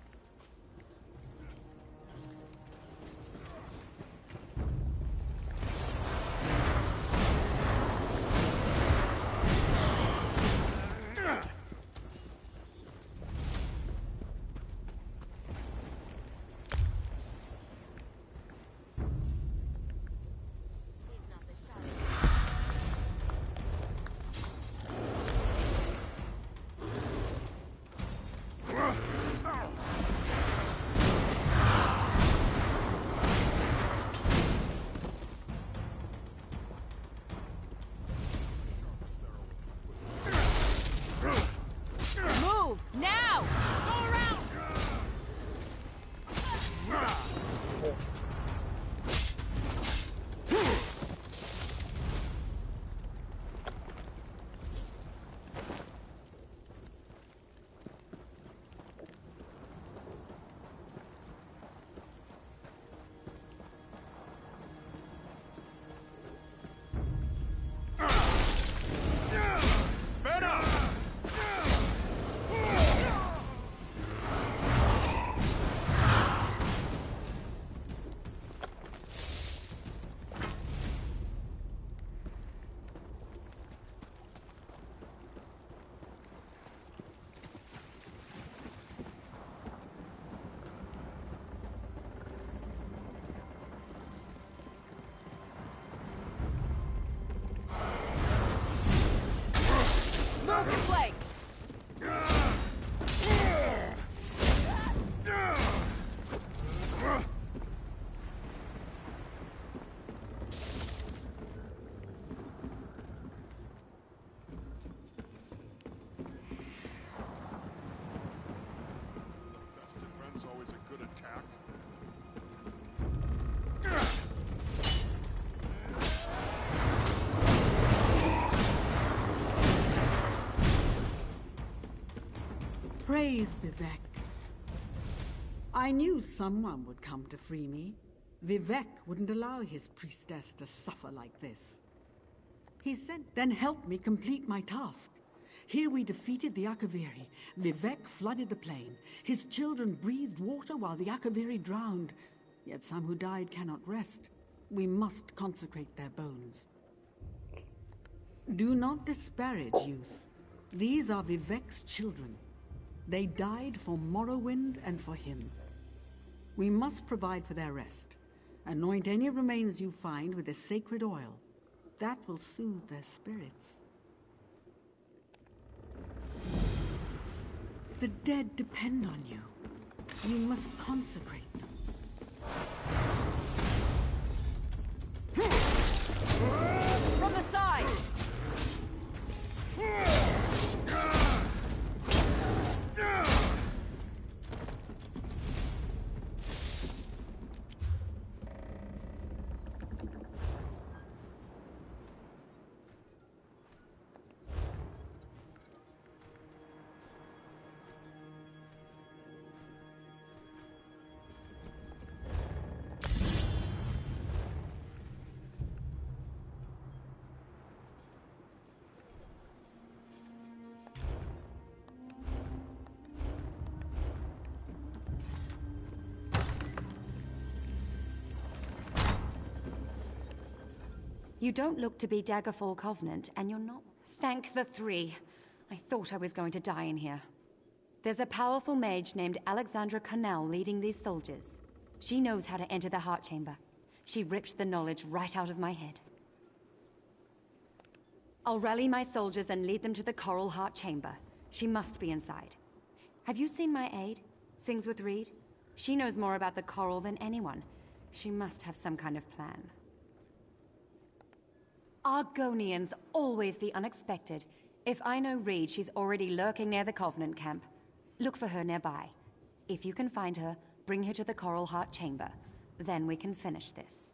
Move! Now! Go around! Move the flank! Defense always a good attack. Praise Vivek. I knew someone would come to free me. Vivek wouldn't allow his priestess to suffer like this. He said, then help me complete my task. Here we defeated the Akaviri. Vivek flooded the plain. His children breathed water while the Akaviri drowned. Yet some who died cannot rest. We must consecrate their bones. Do not disparage youth. These are Vivek's children. They died for Morrowind and for him. We must provide for their rest. Anoint any remains you find with a sacred oil. That will soothe their spirits. The dead depend on you. You must consecrate them. From the side! You don't look to be Daggerfall Covenant, and you're not. Thank the three. I thought I was going to die in here. There's a powerful mage named Alexandra Connell leading these soldiers. She knows how to enter the Heart Chamber. She ripped the knowledge right out of my head. I'll rally my soldiers and lead them to the Coral Heart Chamber. She must be inside. Have you seen my aide? Sings with Reed? She knows more about the Coral than anyone. She must have some kind of plan. Argonians, always the unexpected. If I know Reed, she's already lurking near the Covenant camp. Look for her nearby. If you can find her, bring her to the Coral Heart Chamber. Then we can finish this.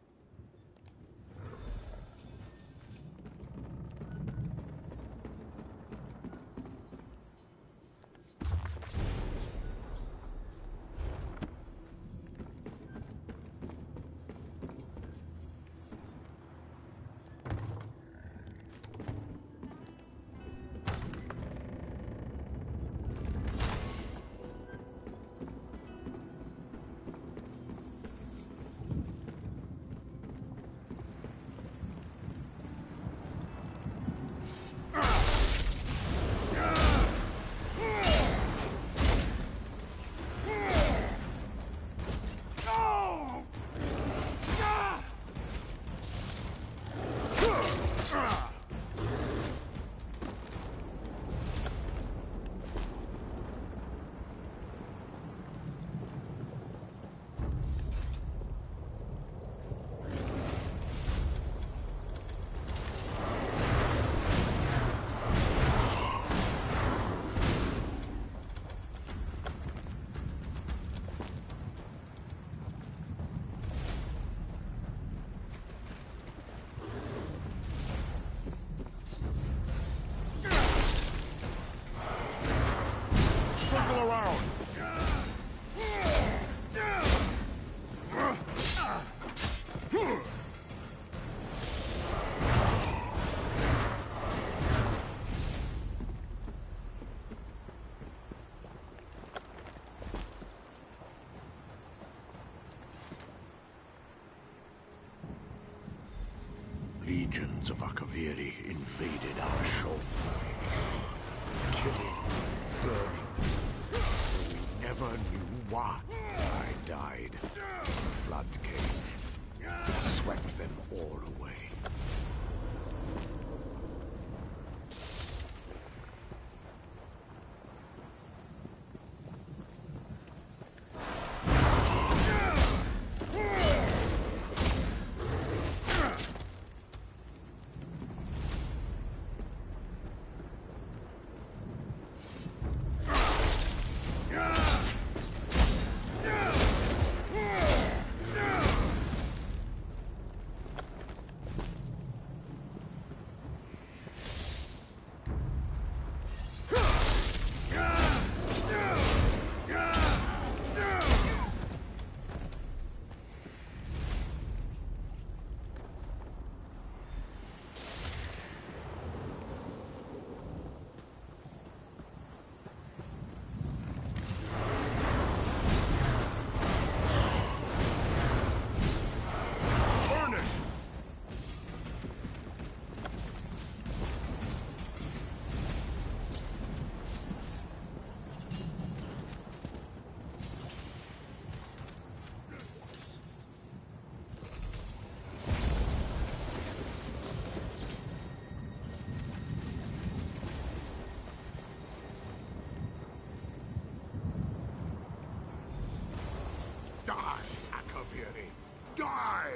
Legions of Akaviri invaded our shore. Killing, burning. We never knew why. I died. The flood came. It swept them all away. Die, Akaviri! Die!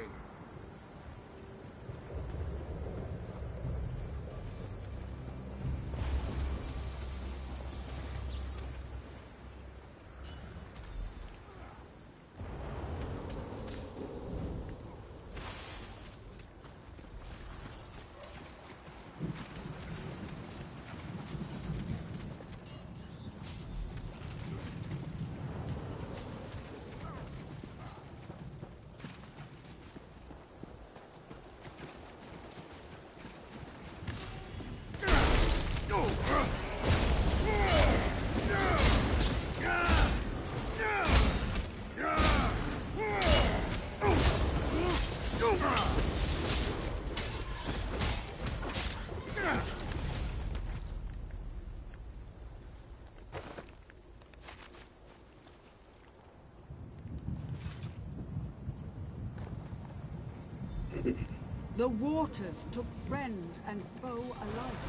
The waters took friend and foe alike.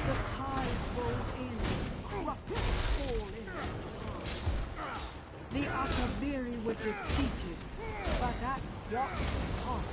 The tide rolled in, crushed all in. The Akaviri were defeated, but at what cost?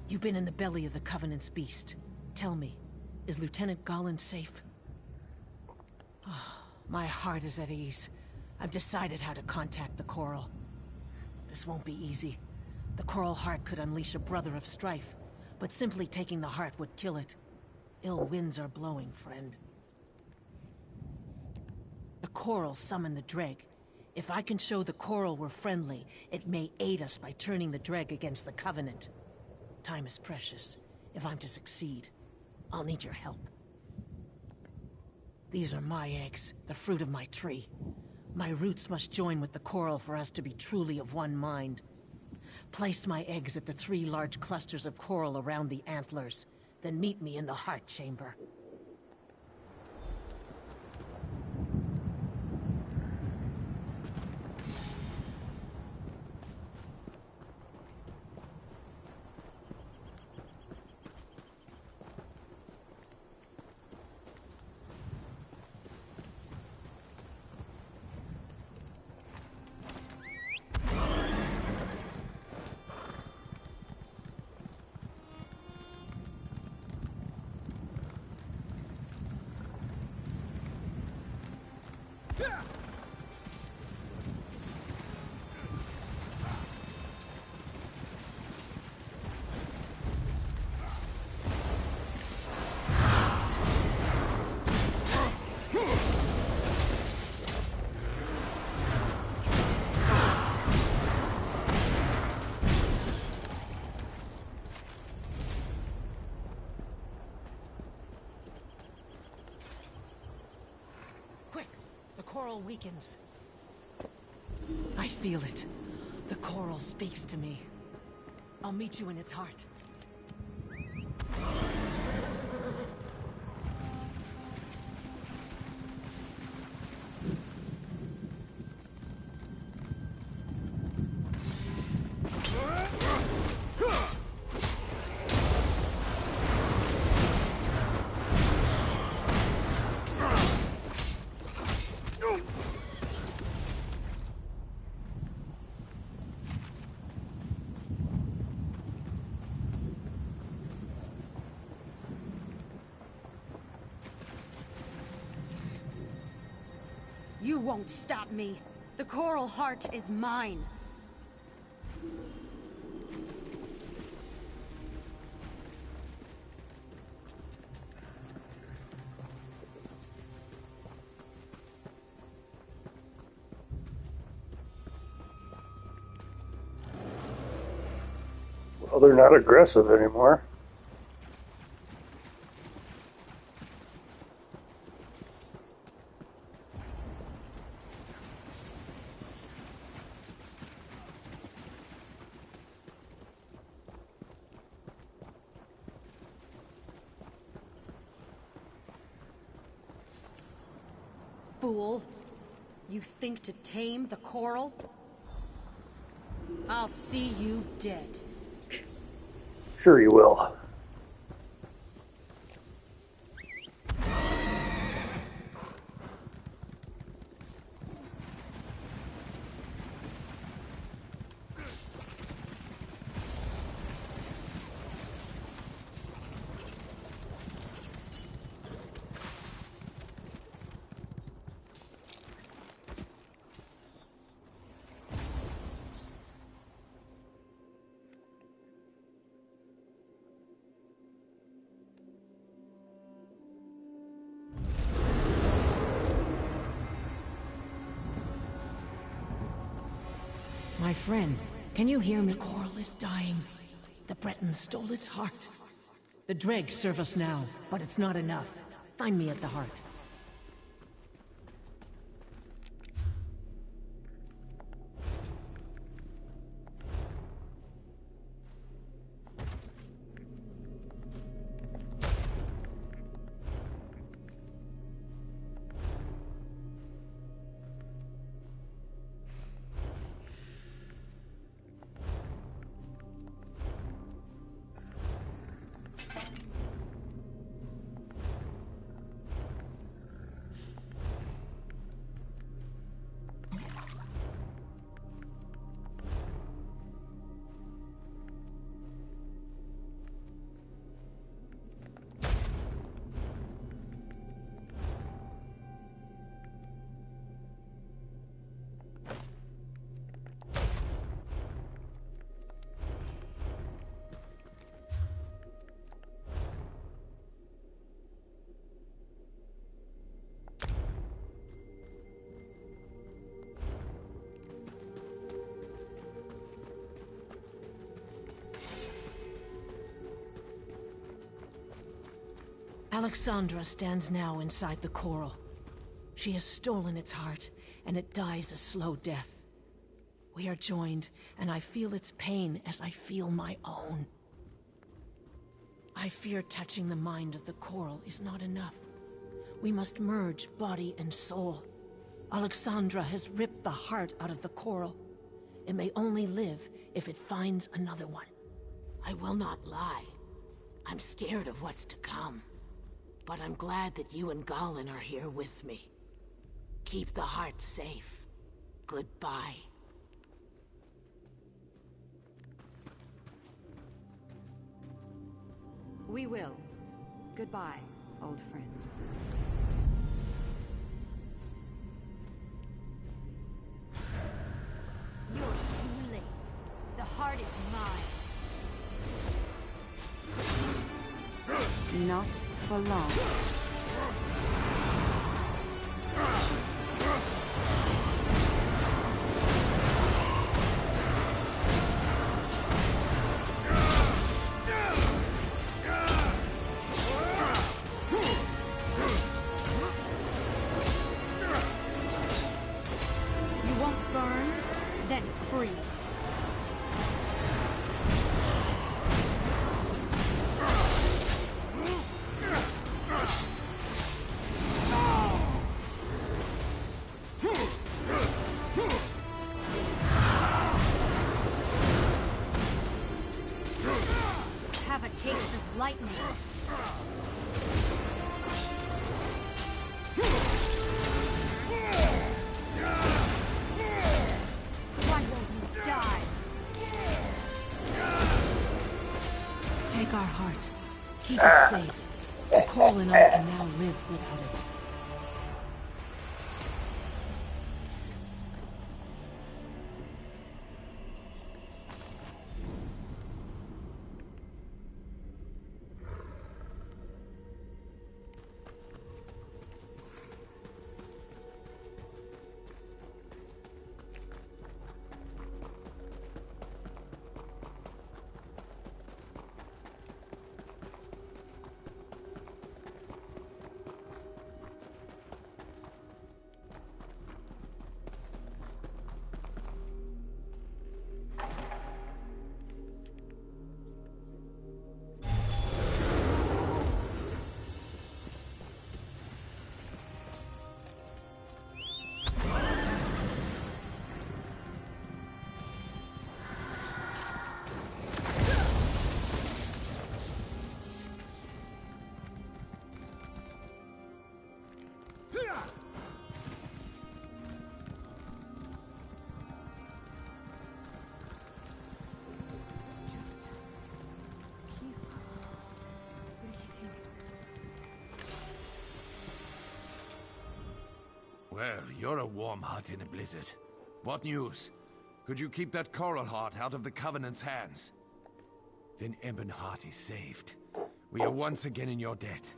You've been in the belly of the Covenant's beast. Tell me, is Lieutenant Garland safe? Oh, my heart is at ease. I've decided how to contact the Coral. This won't be easy. The Coral Heart could unleash a Brother of Strife, but simply taking the heart would kill it. Ill winds are blowing, friend. The Coral summoned the Dreg. If I can show the Coral we're friendly, it may aid us by turning the Dreg against the Covenant. Time is precious. If I'm to succeed, I'll need your help. These are my eggs, the fruit of my tree. My roots must join with the Coral for us to be truly of one mind. Place my eggs at the 3 large clusters of coral around the antlers, then meet me in the Heart Chamber. Coral weakens. I feel it. The Coral speaks to me. I'll meet you in its heart. You won't stop me. The Coral Heart is mine. Well, they're not aggressive anymore. Fool! You think to tame the coral? I'll see you dead. Sure you will. My friend, can you hear me? The coral is dying. The Bretons stole its heart. The dregs serve us now, but it's not enough. Find me at the heart. Alexandra stands now inside the coral. She has stolen its heart, and it dies a slow death. We are joined, and I feel its pain as I feel my own. I fear touching the mind of the coral is not enough. We must merge body and soul. Alexandra has ripped the heart out of the coral. It may only live if it finds another one. I will not lie. I'm scared of what's to come. But I'm glad that you and Gallen are here with me. Keep the heart safe. Goodbye. We will. Goodbye, old friend. You're too late. The heart is mine. Not for long. You won't burn, then freeze. Have a taste of lightning. Why won't you die? Take our heart. Keep it safe. The coral and I can now live without it. Well, you're a warm hut in a blizzard. What news? Could you keep that Coral Heart out of the Covenant's hands? Then Ebonheart is saved. We are once again in your debt.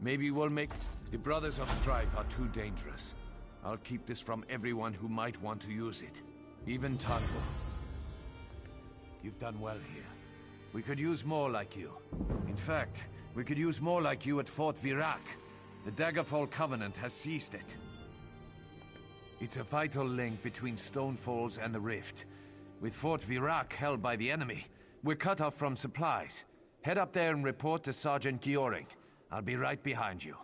Maybe we'll make... The Brothers of Strife are too dangerous. I'll keep this from everyone who might want to use it. Even Tantor. You've done well here. We could use more like you. In fact, we could use more like you at Fort Virac. The Daggerfall Covenant has seized it. It's a vital link between Stonefalls and the Rift. With Fort Virac held by the enemy, we're cut off from supplies. Head up there and report to Sergeant Gioring. I'll be right behind you.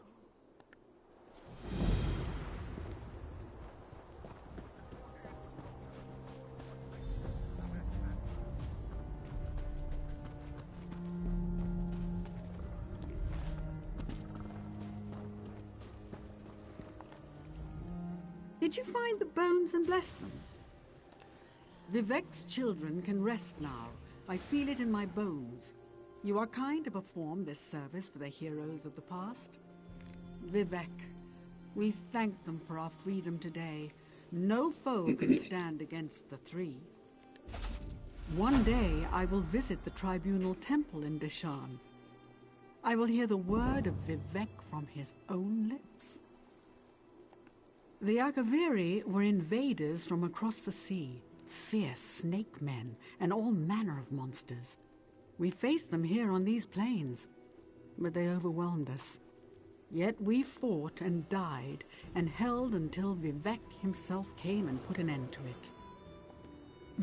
Did you find the bones and bless them? Vivec's children can rest now. I feel it in my bones. You are kind to perform this service for the heroes of the past. Vivec, we thank them for our freedom today. No foe can stand against the three. One day I will visit the Tribunal Temple in Deshaan. I will hear the word of Vivec from his own lips. The Akaviri were invaders from across the sea, fierce snake men, and all manner of monsters. We faced them here on these plains, but they overwhelmed us. Yet we fought and died, and held until Vivec himself came and put an end to it.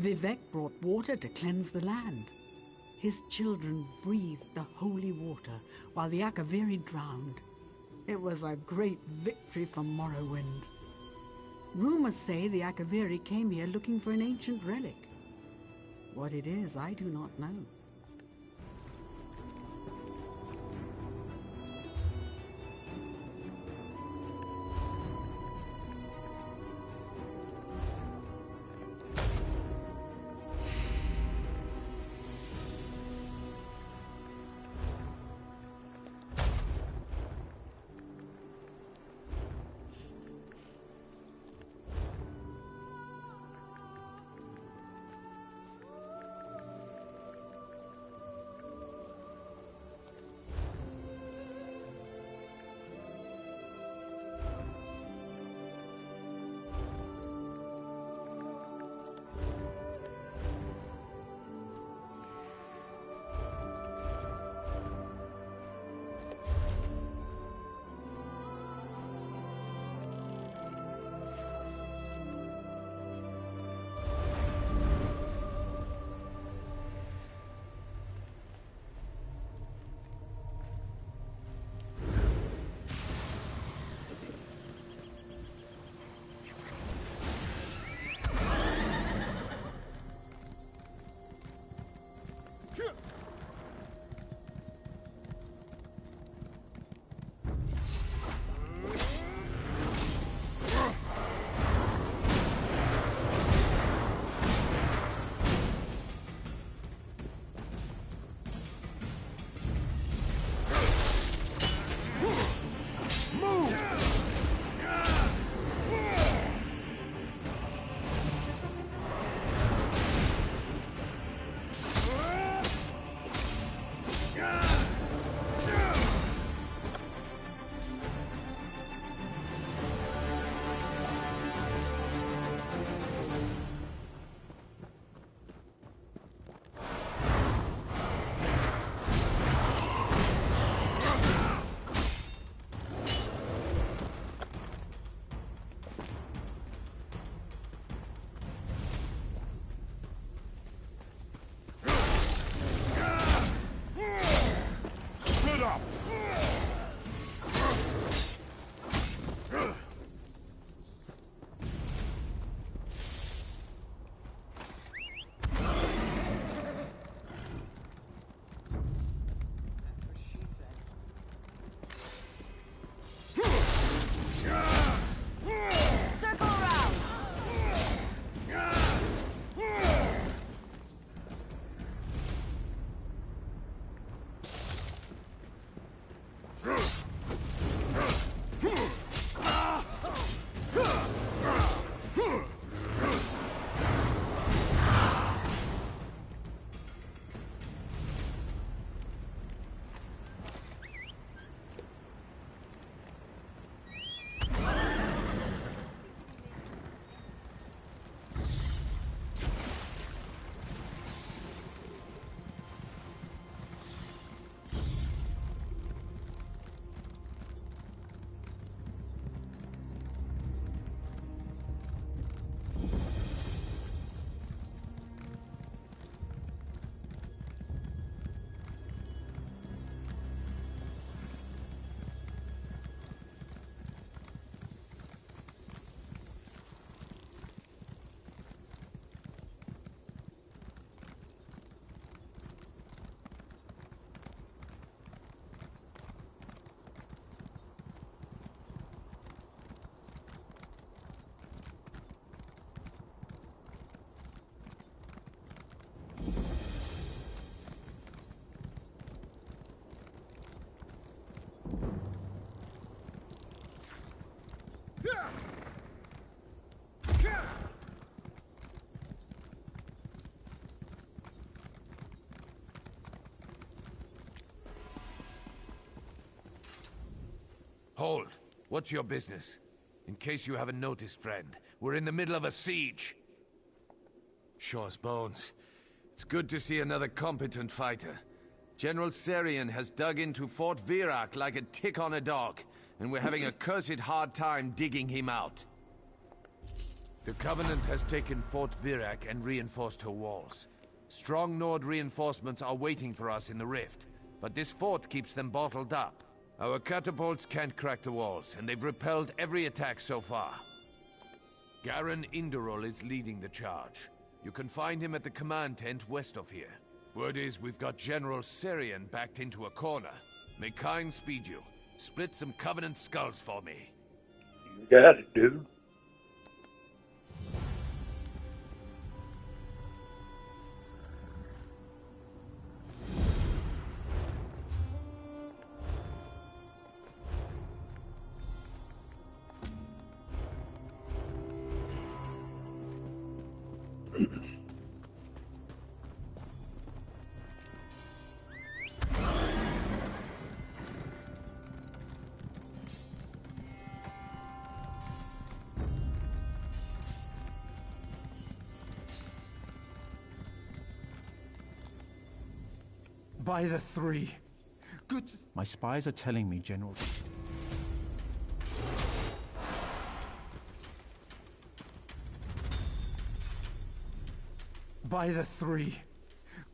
Vivec brought water to cleanse the land. His children breathed the holy water, while the Akaviri drowned. It was a great victory for Morrowind. Rumors say the Akaviri came here looking for an ancient relic. What it is, I do not know. Hold. What's your business? In case you haven't noticed, friend, we're in the middle of a siege. Shore's bones. It's good to see another competent fighter. General Serian has dug into Fort Virak like a tick on a dog, and we're having a cursed hard time digging him out. The Covenant has taken Fort Virak and reinforced her walls. Strong Nord reinforcements are waiting for us in the rift, but this fort keeps them bottled up. Our catapults can't crack the walls, and they've repelled every attack so far. Garen Indorol is leading the charge. You can find him at the command tent west of here. Word is we've got General Serian backed into a corner. May Kyne speed you. Split some Covenant skulls for me. You got it, dude. By the three. Good. My spies are telling me, General. By the three.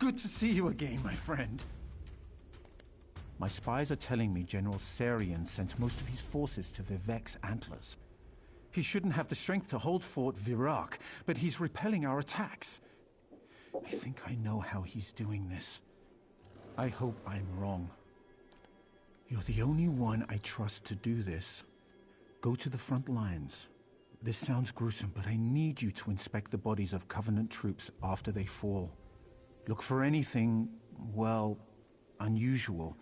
Good to see you again, my friend. My spies are telling me General Serian sent most of his forces to Vivek's Antlers. He shouldn't have the strength to hold Fort Virak, but he's repelling our attacks. I think I know how he's doing this. I hope I'm wrong. You're the only one I trust to do this. Go to the front lines. This sounds gruesome, but I need you to inspect the bodies of Covenant troops after they fall. Look for anything, well, unusual,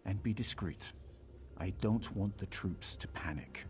and be discreet. I don't want the troops to panic.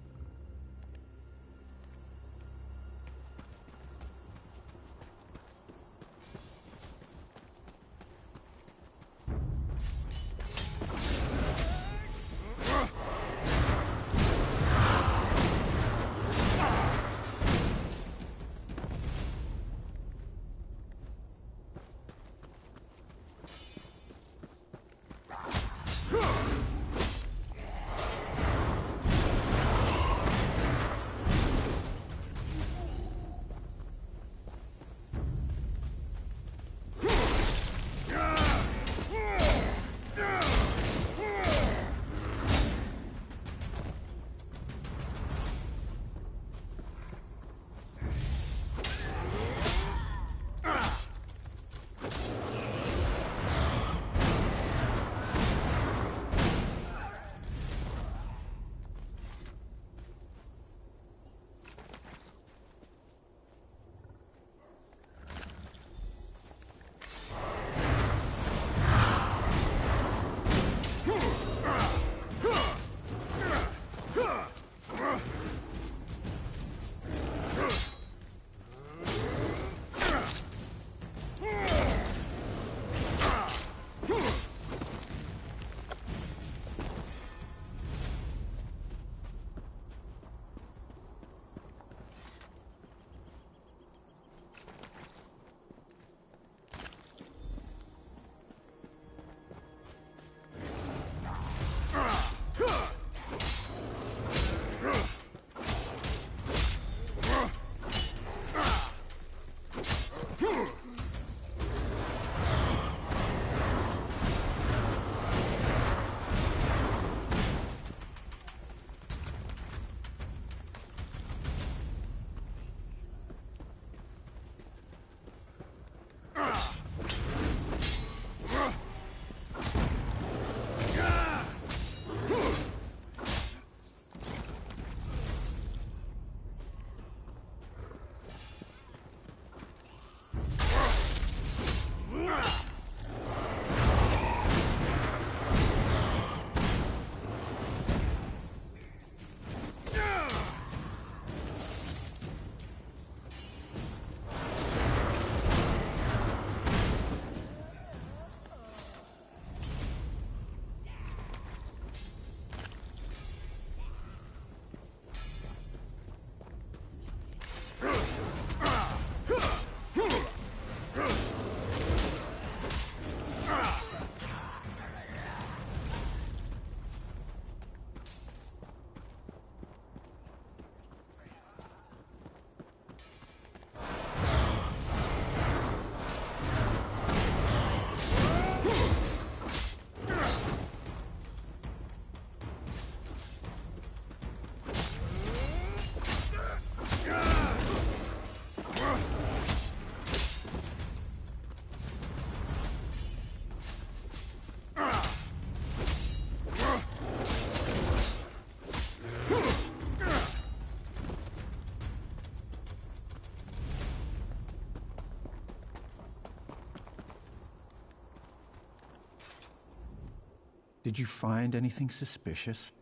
Did you find anything suspicious?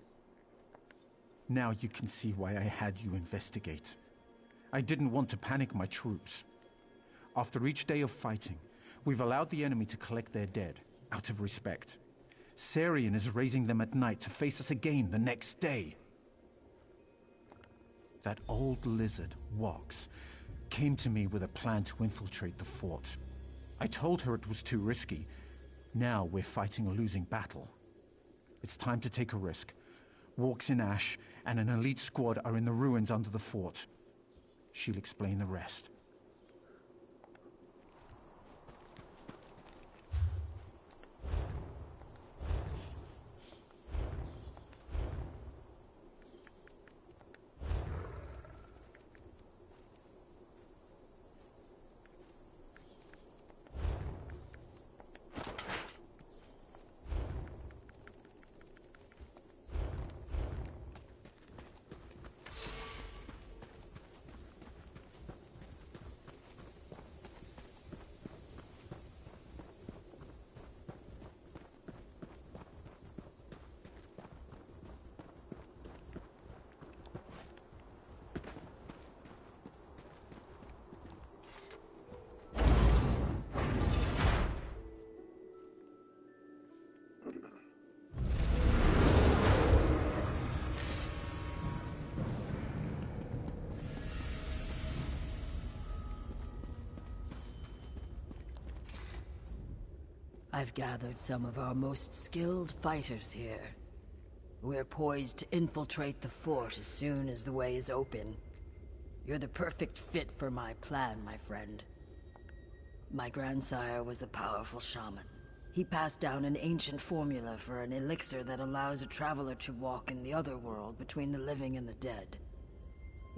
Now you can see why I had you investigate. I didn't want to panic my troops. After each day of fighting, we've allowed the enemy to collect their dead, out of respect. Sarian is raising them at night to face us again the next day. That old lizard, Wox, came to me with a plan to infiltrate the fort. I told her it was too risky. Now we're fighting a losing battle. It's time to take a risk. Wox in Ash and an elite squad are in the ruins under the fort. She'll explain the rest. I've gathered some of our most skilled fighters here. We're poised to infiltrate the fort as soon as the way is open. You're the perfect fit for my plan, my friend. My grandsire was a powerful shaman. He passed down an ancient formula for an elixir that allows a traveler to walk in the other world between the living and the dead.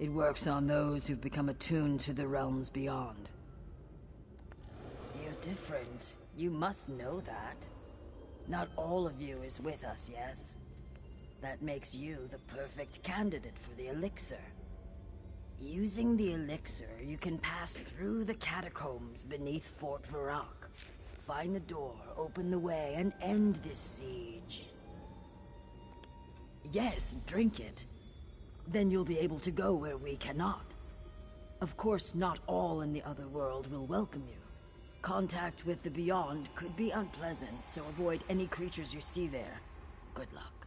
It works on those who've become attuned to the realms beyond. You're different. You must know that. Not all of you is with us, yes? That makes you the perfect candidate for the elixir. Using the elixir, you can pass through the catacombs beneath Fort Varrock. Find the door, open the way, and end this siege. Yes, drink it. Then you'll be able to go where we cannot. Of course, not all in the other world will welcome you. Contact with the Beyond could be unpleasant, so avoid any creatures you see there. Good luck.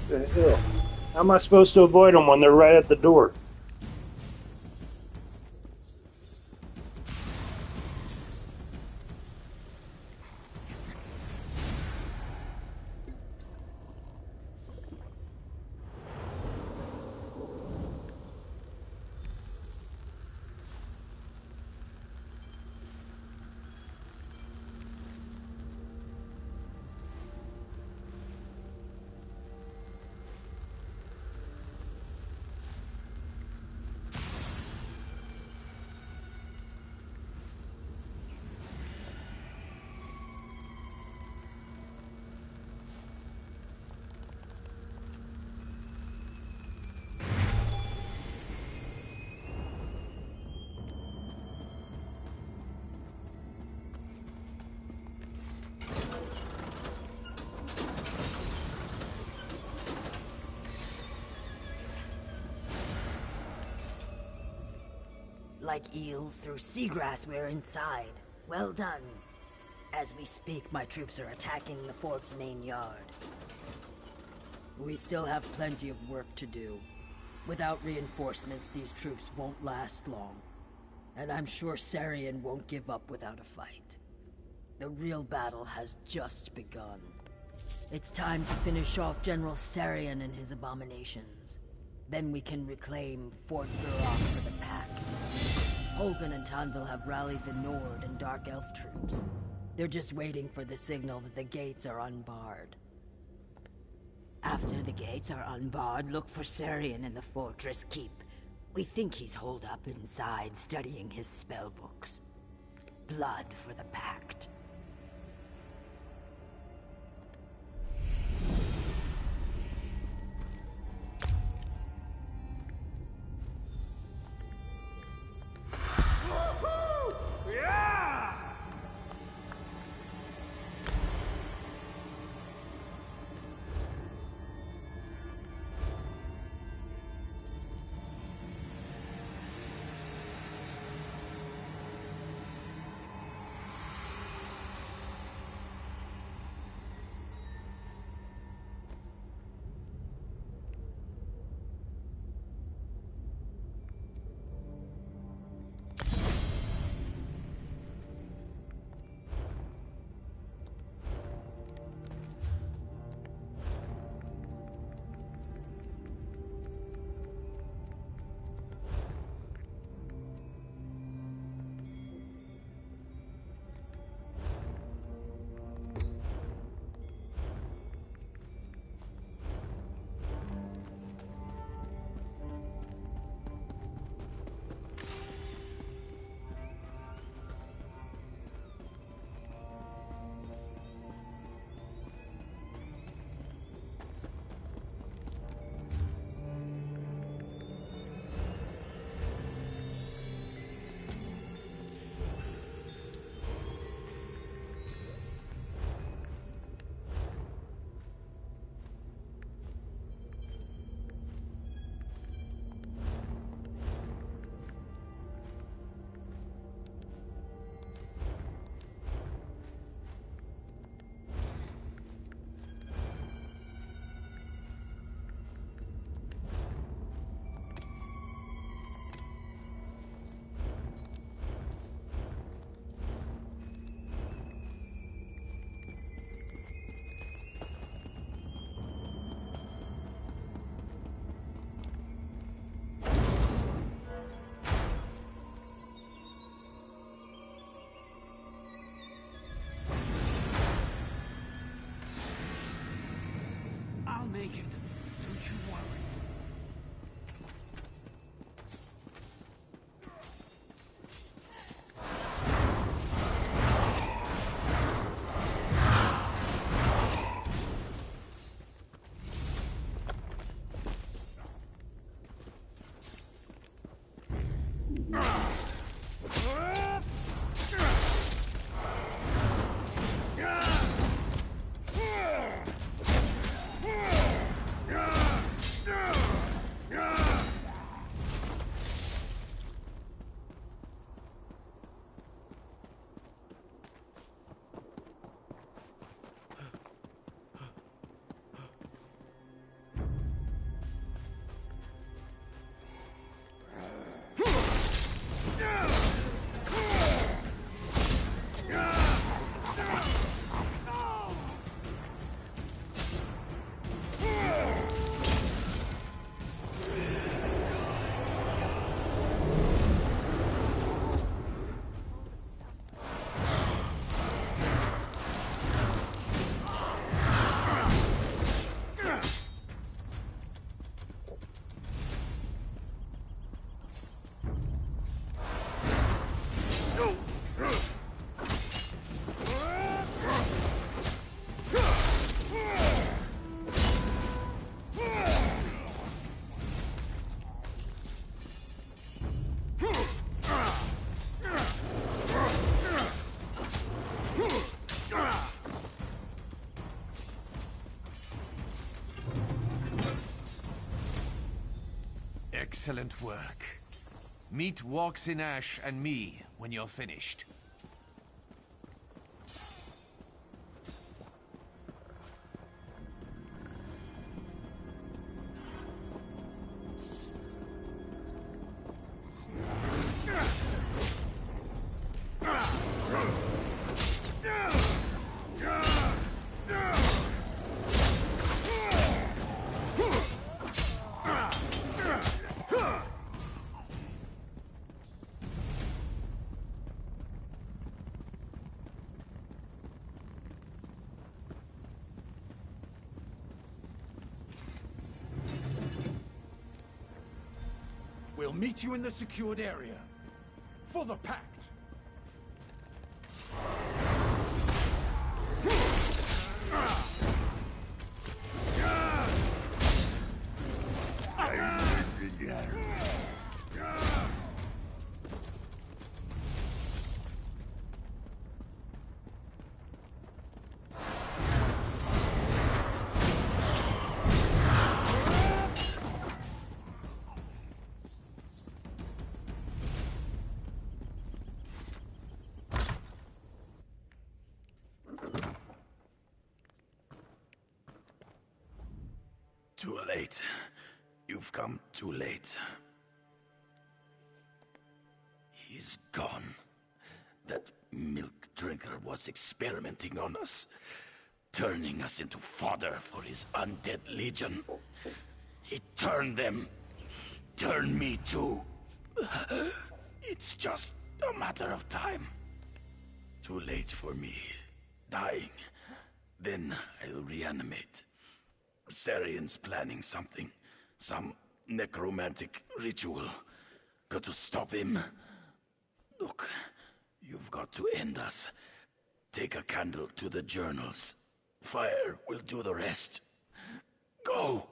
The hell? How am I supposed to avoid them when they're right at the door? Like eels through seagrass, we're inside. Well done. As we speak, my troops are attacking the fort's main yard. We still have plenty of work to do. Without reinforcements, these troops won't last long. And I'm sure Sarian won't give up without a fight. The real battle has just begun. It's time to finish off General Sarian and his abominations. Then we can reclaim Fort Burok for the Pact. Holgen and Tanville have rallied the Nord and Dark Elf troops. They're just waiting for the signal that the gates are unbarred. After the gates are unbarred, look for Sarian in the fortress keep. We think he's holed up inside, studying his spellbooks. Blood for the Pact. Make it. Don't you worry. Excellent work. Meet Walks in Ash and me when you're finished. We'll meet you in the secured area. For the Pact! Too late. You've come too late. He's gone. That milk drinker was experimenting on us, turning us into fodder for his undead legion. He turned them. Turned me too. It's just a matter of time. Too late for me. Dying. Then I'll reanimate. Sarian's planning something. Some necromantic ritual. Got to stop him. Look, you've got to end us. Take a candle to the journals. Fire will do the rest. Go!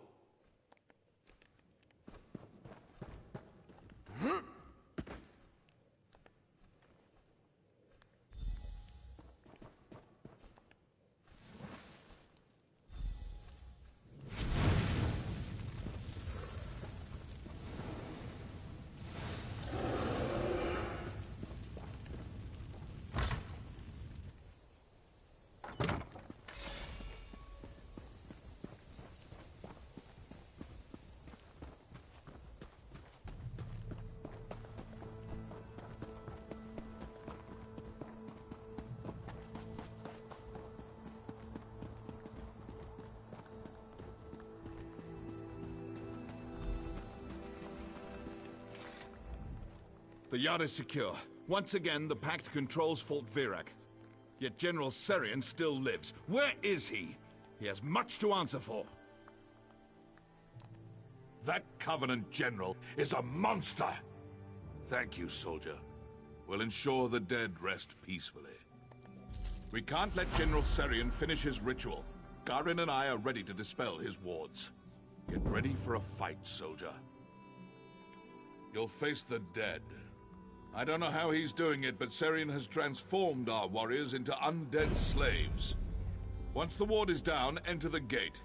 The yard is secure. Once again, the Pact controls Fort Virak. Yet General Sarian still lives. Where is he? He has much to answer for. That Covenant General is a monster! Thank you, soldier. We'll ensure the dead rest peacefully. We can't let General Sarian finish his ritual. Garin and I are ready to dispel his wards. Get ready for a fight, soldier. You'll face the dead. I don't know how he's doing it, but Sarian has transformed our warriors into undead slaves. Once the ward is down, enter the gate.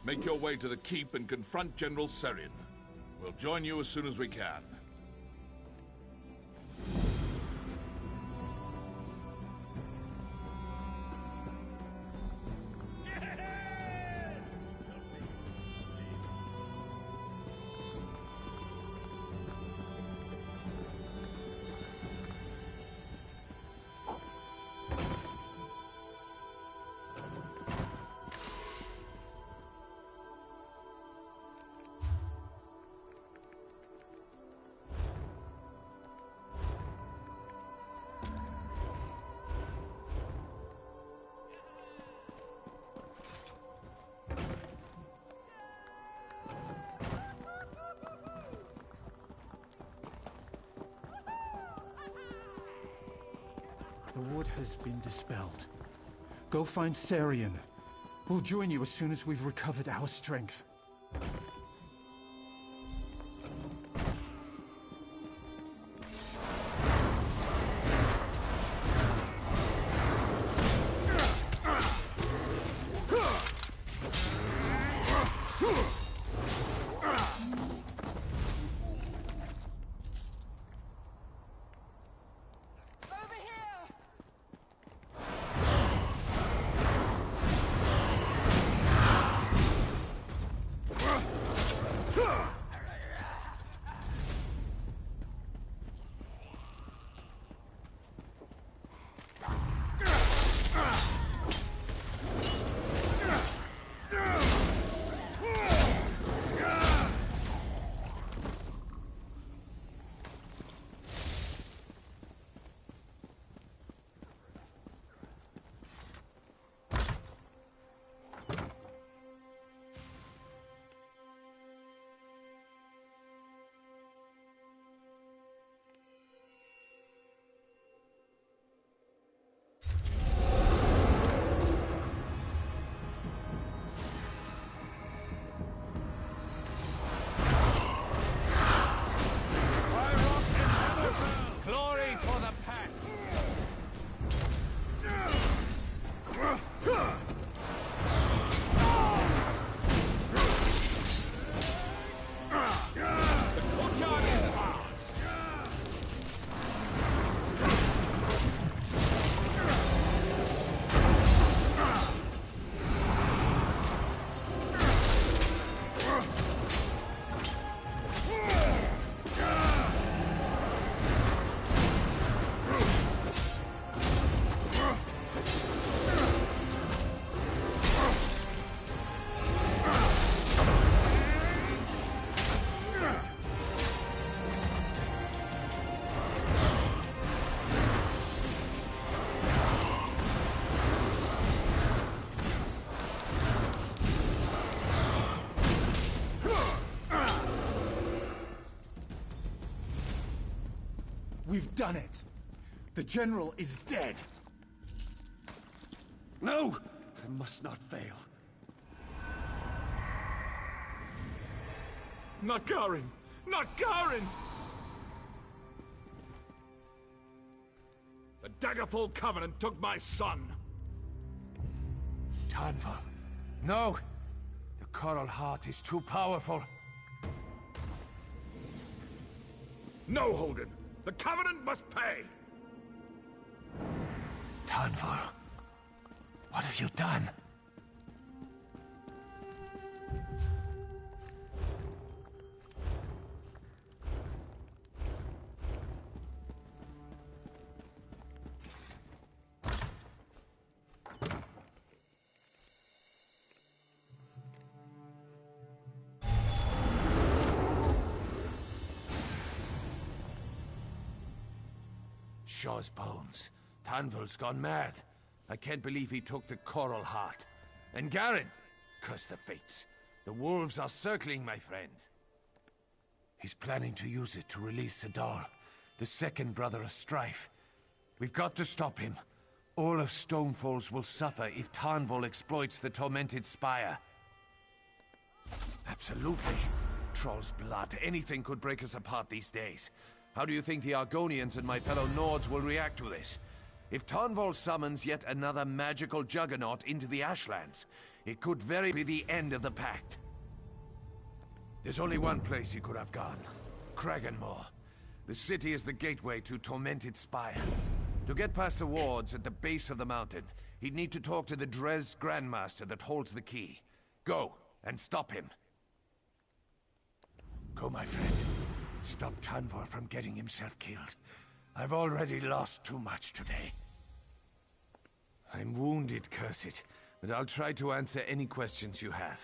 Make your way to the keep and confront General Sarian. We'll join you as soon as we can. The wood has been dispelled. Go find Sarian. We'll join you as soon as we've recovered our strength. We've done it! The General is dead! No! I must not fail. Not Garin! Not Garin! The Daggerfall Covenant took my son! Tanval. No! The Coral Heart is too powerful. No, Holden! The Covenant must pay! Tanval. What have you done? Shaw's bones. Tanval's gone mad. I can't believe he took the Coral Heart. And Garin! Curse the fates. The wolves are circling, my friend. He's planning to use it to release Sadal, the second brother of Strife. We've got to stop him. All of Stonefalls will suffer if Tanval exploits the Tormented Spire. Absolutely. Troll's blood. Anything could break us apart these days. How do you think the Argonians and my fellow Nords will react to this? If Tanval summons yet another magical juggernaut into the Ashlands, it could very be the end of the Pact. There's only one place he could have gone. Kraganmore. The city is the gateway to Tormented Spire. To get past the wards at the base of the mountain, he'd need to talk to the Dres Grandmaster that holds the key. Go, and stop him. Go, my friend. Stop Tanval from getting himself killed. I've already lost too much today. I'm wounded, curse it, but I'll try to answer any questions you have.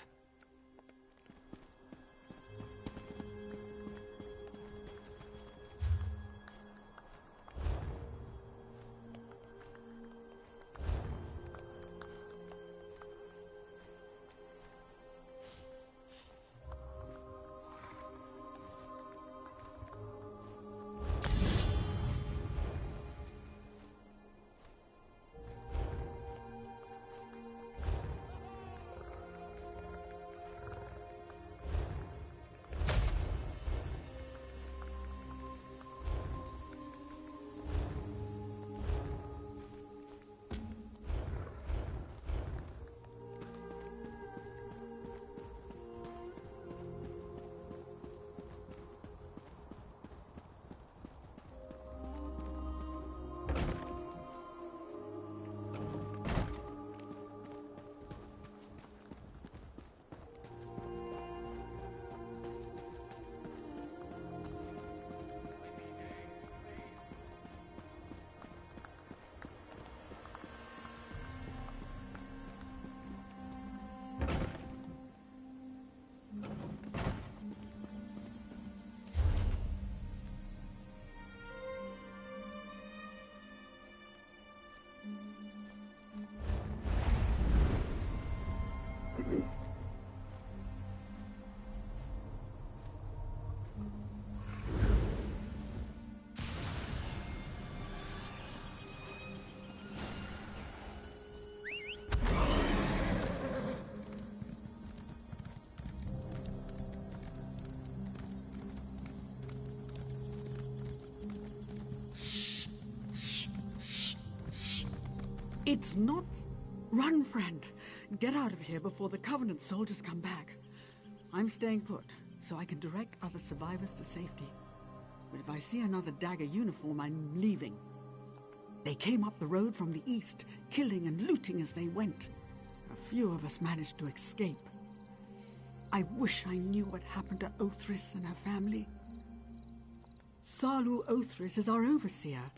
It's not... Run, friend. Get out of here before the Covenant soldiers come back. I'm staying put, so I can direct other survivors to safety. But if I see another dagger uniform, I'm leaving. They came up the road from the east, killing and looting as they went. A few of us managed to escape. I wish I knew what happened to Othris and her family. Salu Othris is our overseer.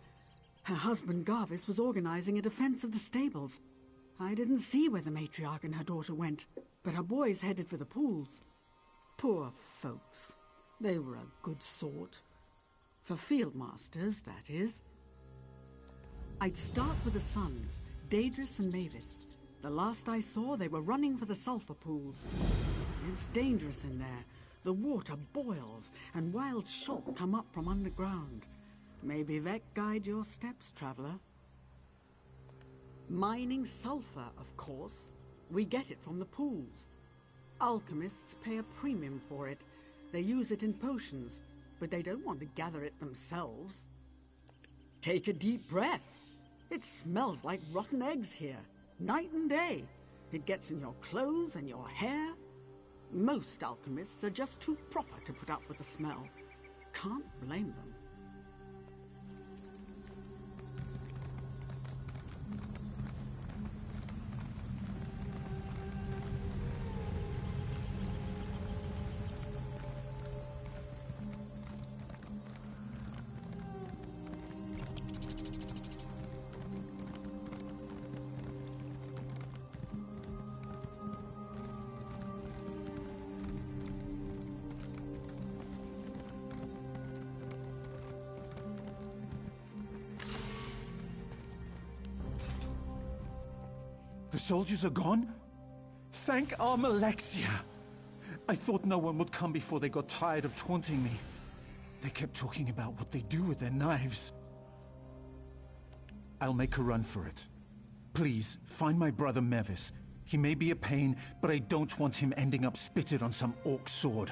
Her husband Garvis was organizing a defense of the stables. I didn't see where the matriarch and her daughter went, but her boys headed for the pools. Poor folks. They were a good sort. For field masters, that is. I'd start with the sons, Daedrus and Mavis. The last I saw, they were running for the sulfur pools. It's dangerous in there. The water boils, and wild shot come up from underground. May Vivec guide your steps, traveler. Mining sulfur, of course. We get it from the pools. Alchemists pay a premium for it. They use it in potions, but they don't want to gather it themselves. Take a deep breath. It smells like rotten eggs here, night and day. It gets in your clothes and your hair. Most alchemists are just too proper to put up with the smell. Can't blame them. The soldiers are gone? Thank Almalexia! I thought no one would come before they got tired of taunting me. They kept talking about what they do with their knives. I'll make a run for it. Please, find my brother Mevis. He may be a pain, but I don't want him ending up spitted on some orc sword.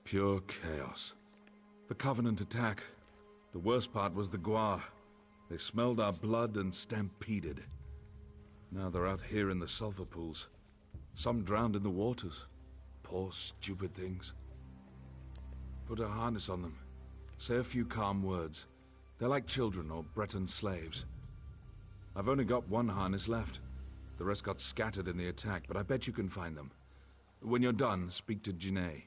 Pure chaos. The Covenant attack. The worst part was the Guar. They smelled our blood and stampeded. Now they're out here in the sulfur pools. Some drowned in the waters. Poor, stupid things. Put a harness on them. Say a few calm words. They're like children or Breton slaves. I've only got one harness left. The rest got scattered in the attack, but I bet you can find them. When you're done, speak to Janae.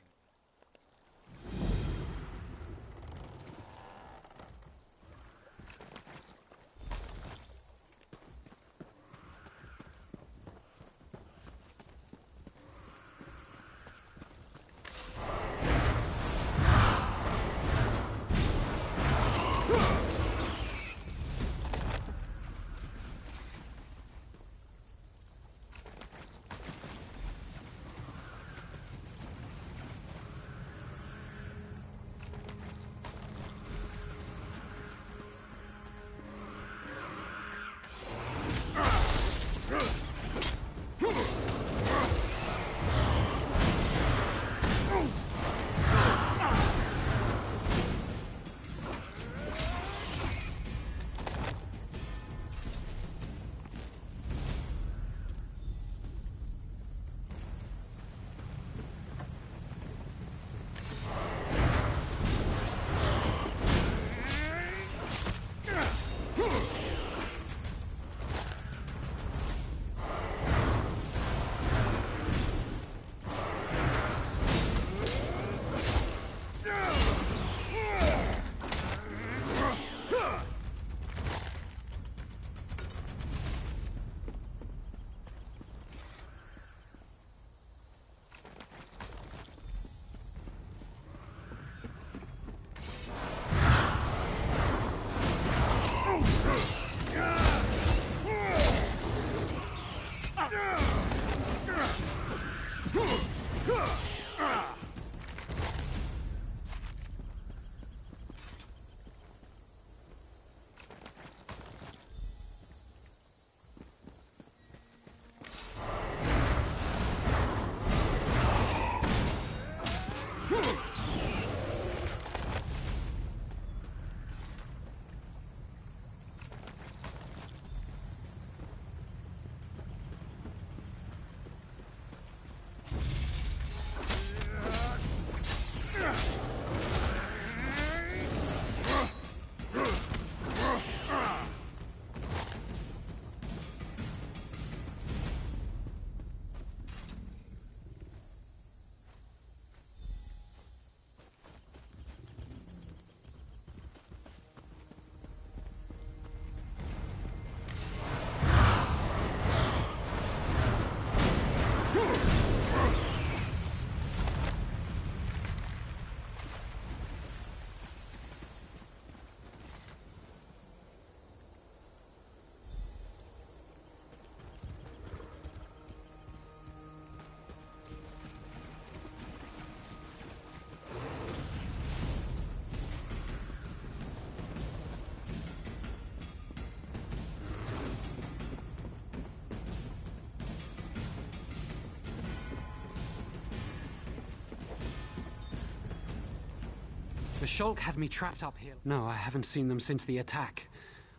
The Shulk had me trapped up here. No, I haven't seen them since the attack.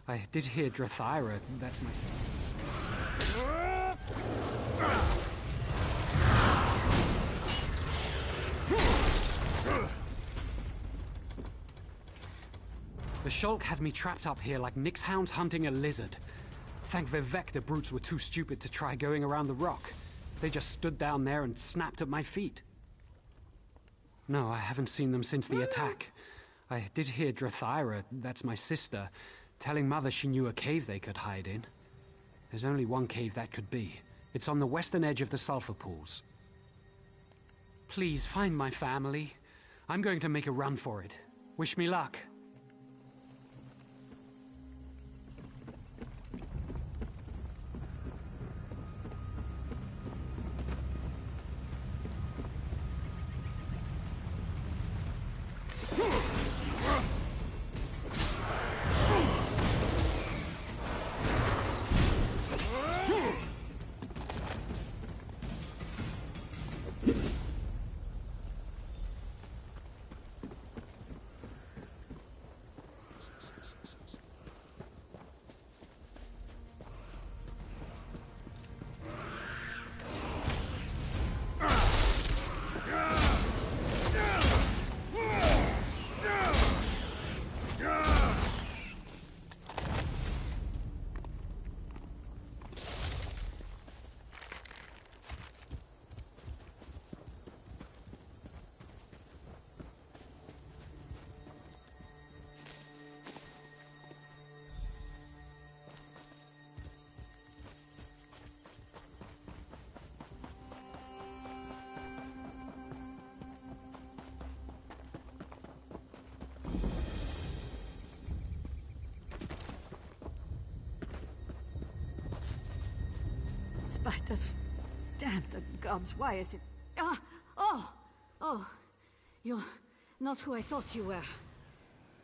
I did hear Drathyra, that's my... The Shulk had me trapped up here like Nyx hounds hunting a lizard. Thank Vivec the brutes were too stupid to try going around the rock. They just stood down there and snapped at my feet. No, I haven't seen them since the attack. I did hear Drathyra, that's my sister, telling Mother she knew a cave they could hide in. There's only one cave that could be. It's on the western edge of the sulfur pools. Please, find my family. I'm going to make a run for it. Wish me luck. Spiders. Damn the gods, why is it... Oh! You're not who I thought you were.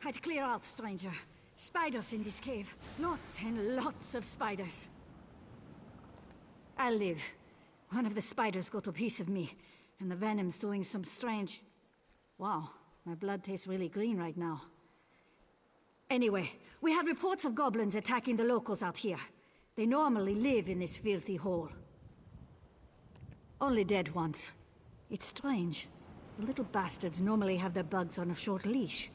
I'd clear out, stranger. Spiders in this cave. Lots and lots of spiders. I'll live. One of the spiders got a piece of me, and the venom's doing some strange... Wow, my blood tastes really green right now. Anyway, we had reports of goblins attacking the locals out here. They normally live in this filthy hole. Only dead ones. It's strange. The little bastards normally have their bugs on a short leash.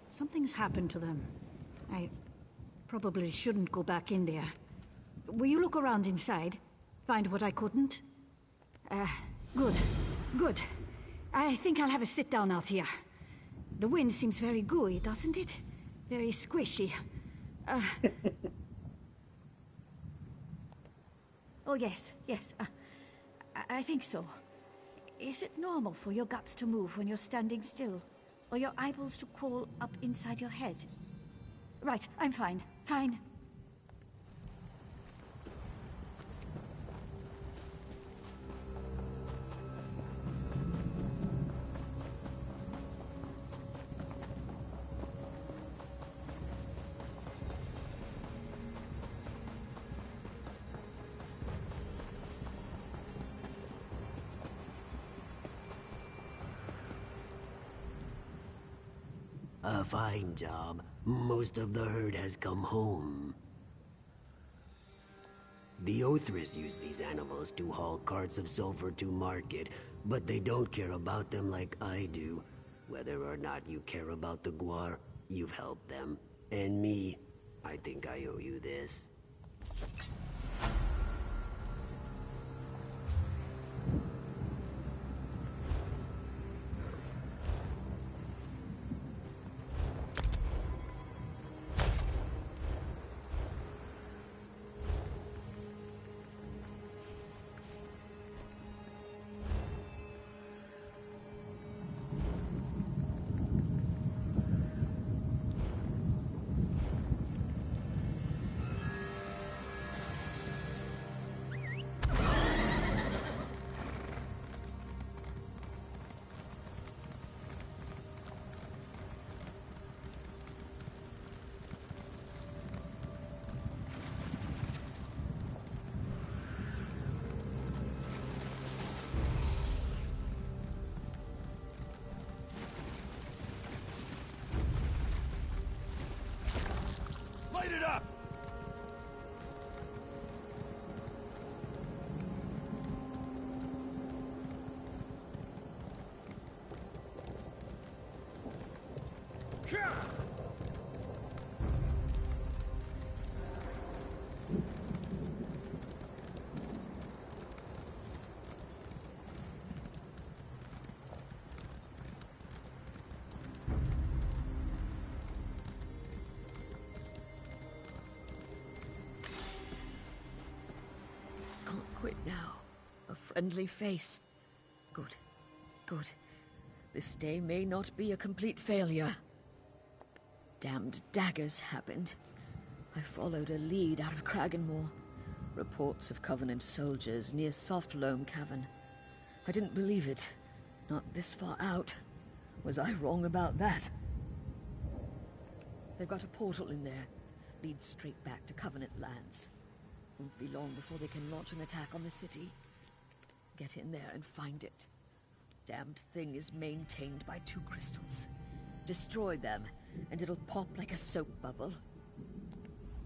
Something's happened to them. I probably shouldn't go back in there. Will you look around inside? Find what I couldn't? Good. I think I'll have a sit down out here. The wind seems very gooey, doesn't it? Very squishy. Oh, yes. I think so. Is it normal for your guts to move when you're standing still? Or your eyeballs to crawl up inside your head? Right, I'm fine. Fine. A fine job. Most of the herd has come home. The Othris use these animals to haul carts of sulfur to market, but they don't care about them like I do. Whether or not you care about the Guar, you've helped them. And me, I think I owe you this. Light it up! Can't quit now. A friendly face. Good. Good. This day may not be a complete failure. Damned daggers happened. I followed a lead out of Kraganmore. Reports of Covenant soldiers near Softloam Cavern. I didn't believe it. Not this far out. Was I wrong about that? They've got a portal in there. Leads straight back to Covenant lands. Won't be long before they can launch an attack on the city. Get in there and find it. Damned thing is maintained by 2 crystals. Destroy them, and it'll pop like a soap bubble.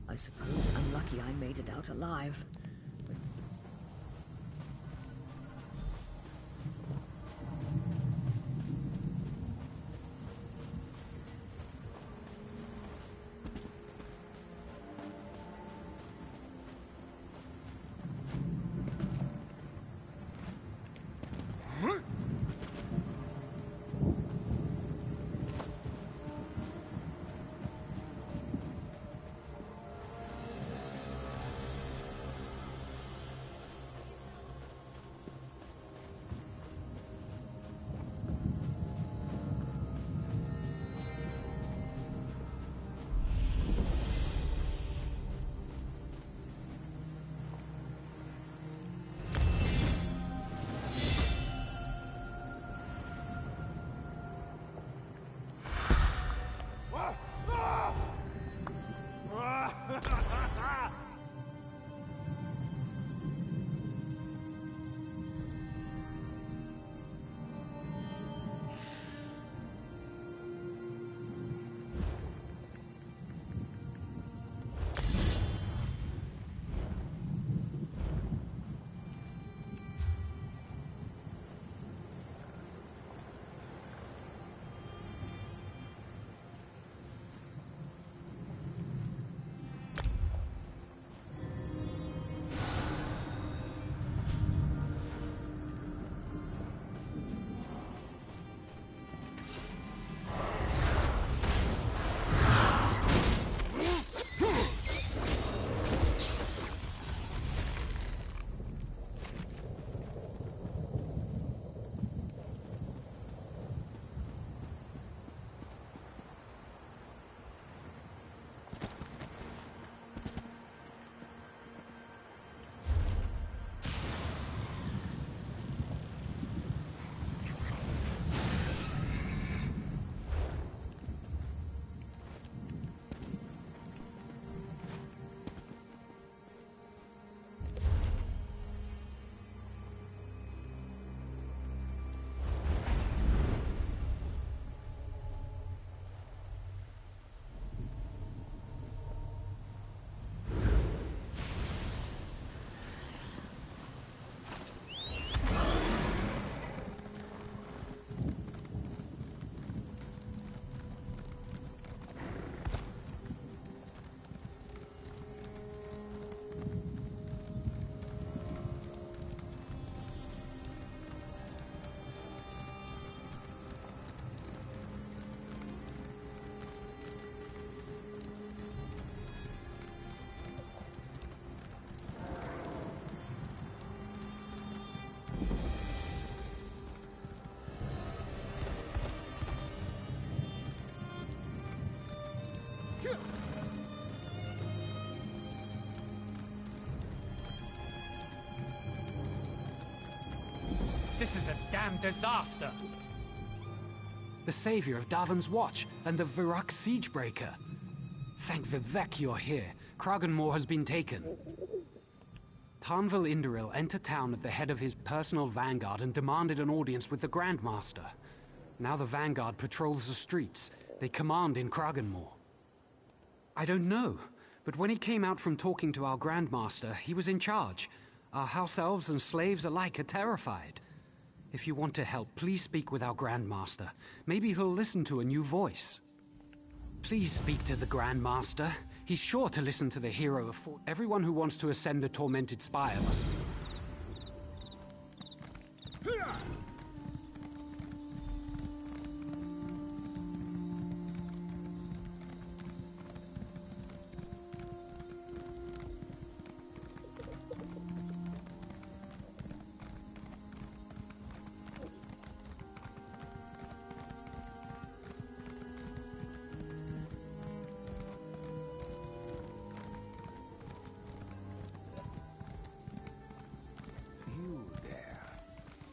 I suppose I'm lucky I made it out alive. This is a damn disaster! The savior of Davon's Watch and the Viruk Siegebreaker. Thank Vivec you're here. Kraganmore has been taken. Tarnvil Indoril entered town at the head of his personal vanguard and demanded an audience with the Grandmaster. Now the vanguard patrols the streets. They command in Kraganmore. I don't know. But when he came out from talking to our Grandmaster, he was in charge. Our house elves and slaves alike are terrified. If you want to help, please speak with our Grandmaster. Maybe he'll listen to a new voice. Please speak to the Grandmaster. He's sure to listen to the hero of Fort. Everyone who wants to ascend the Tormented Spire must... You there.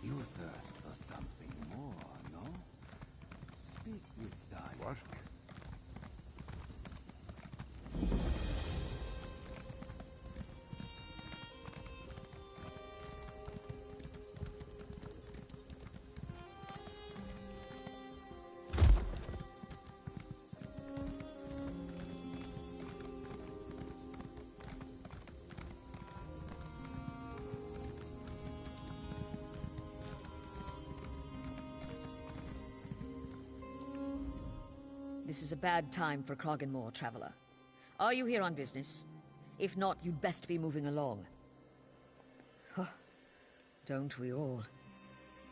You thirst for something more, no? Speak with Zion. What? This is a bad time for Croggenmore, traveler. Are you here on business? If not, you'd best be moving along. Huh. Don't we all?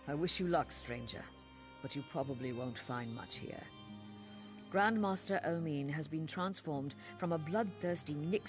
I wish you luck, stranger, but you probably won't find much here. Grandmaster Omin has been transformed from a bloodthirsty Nyx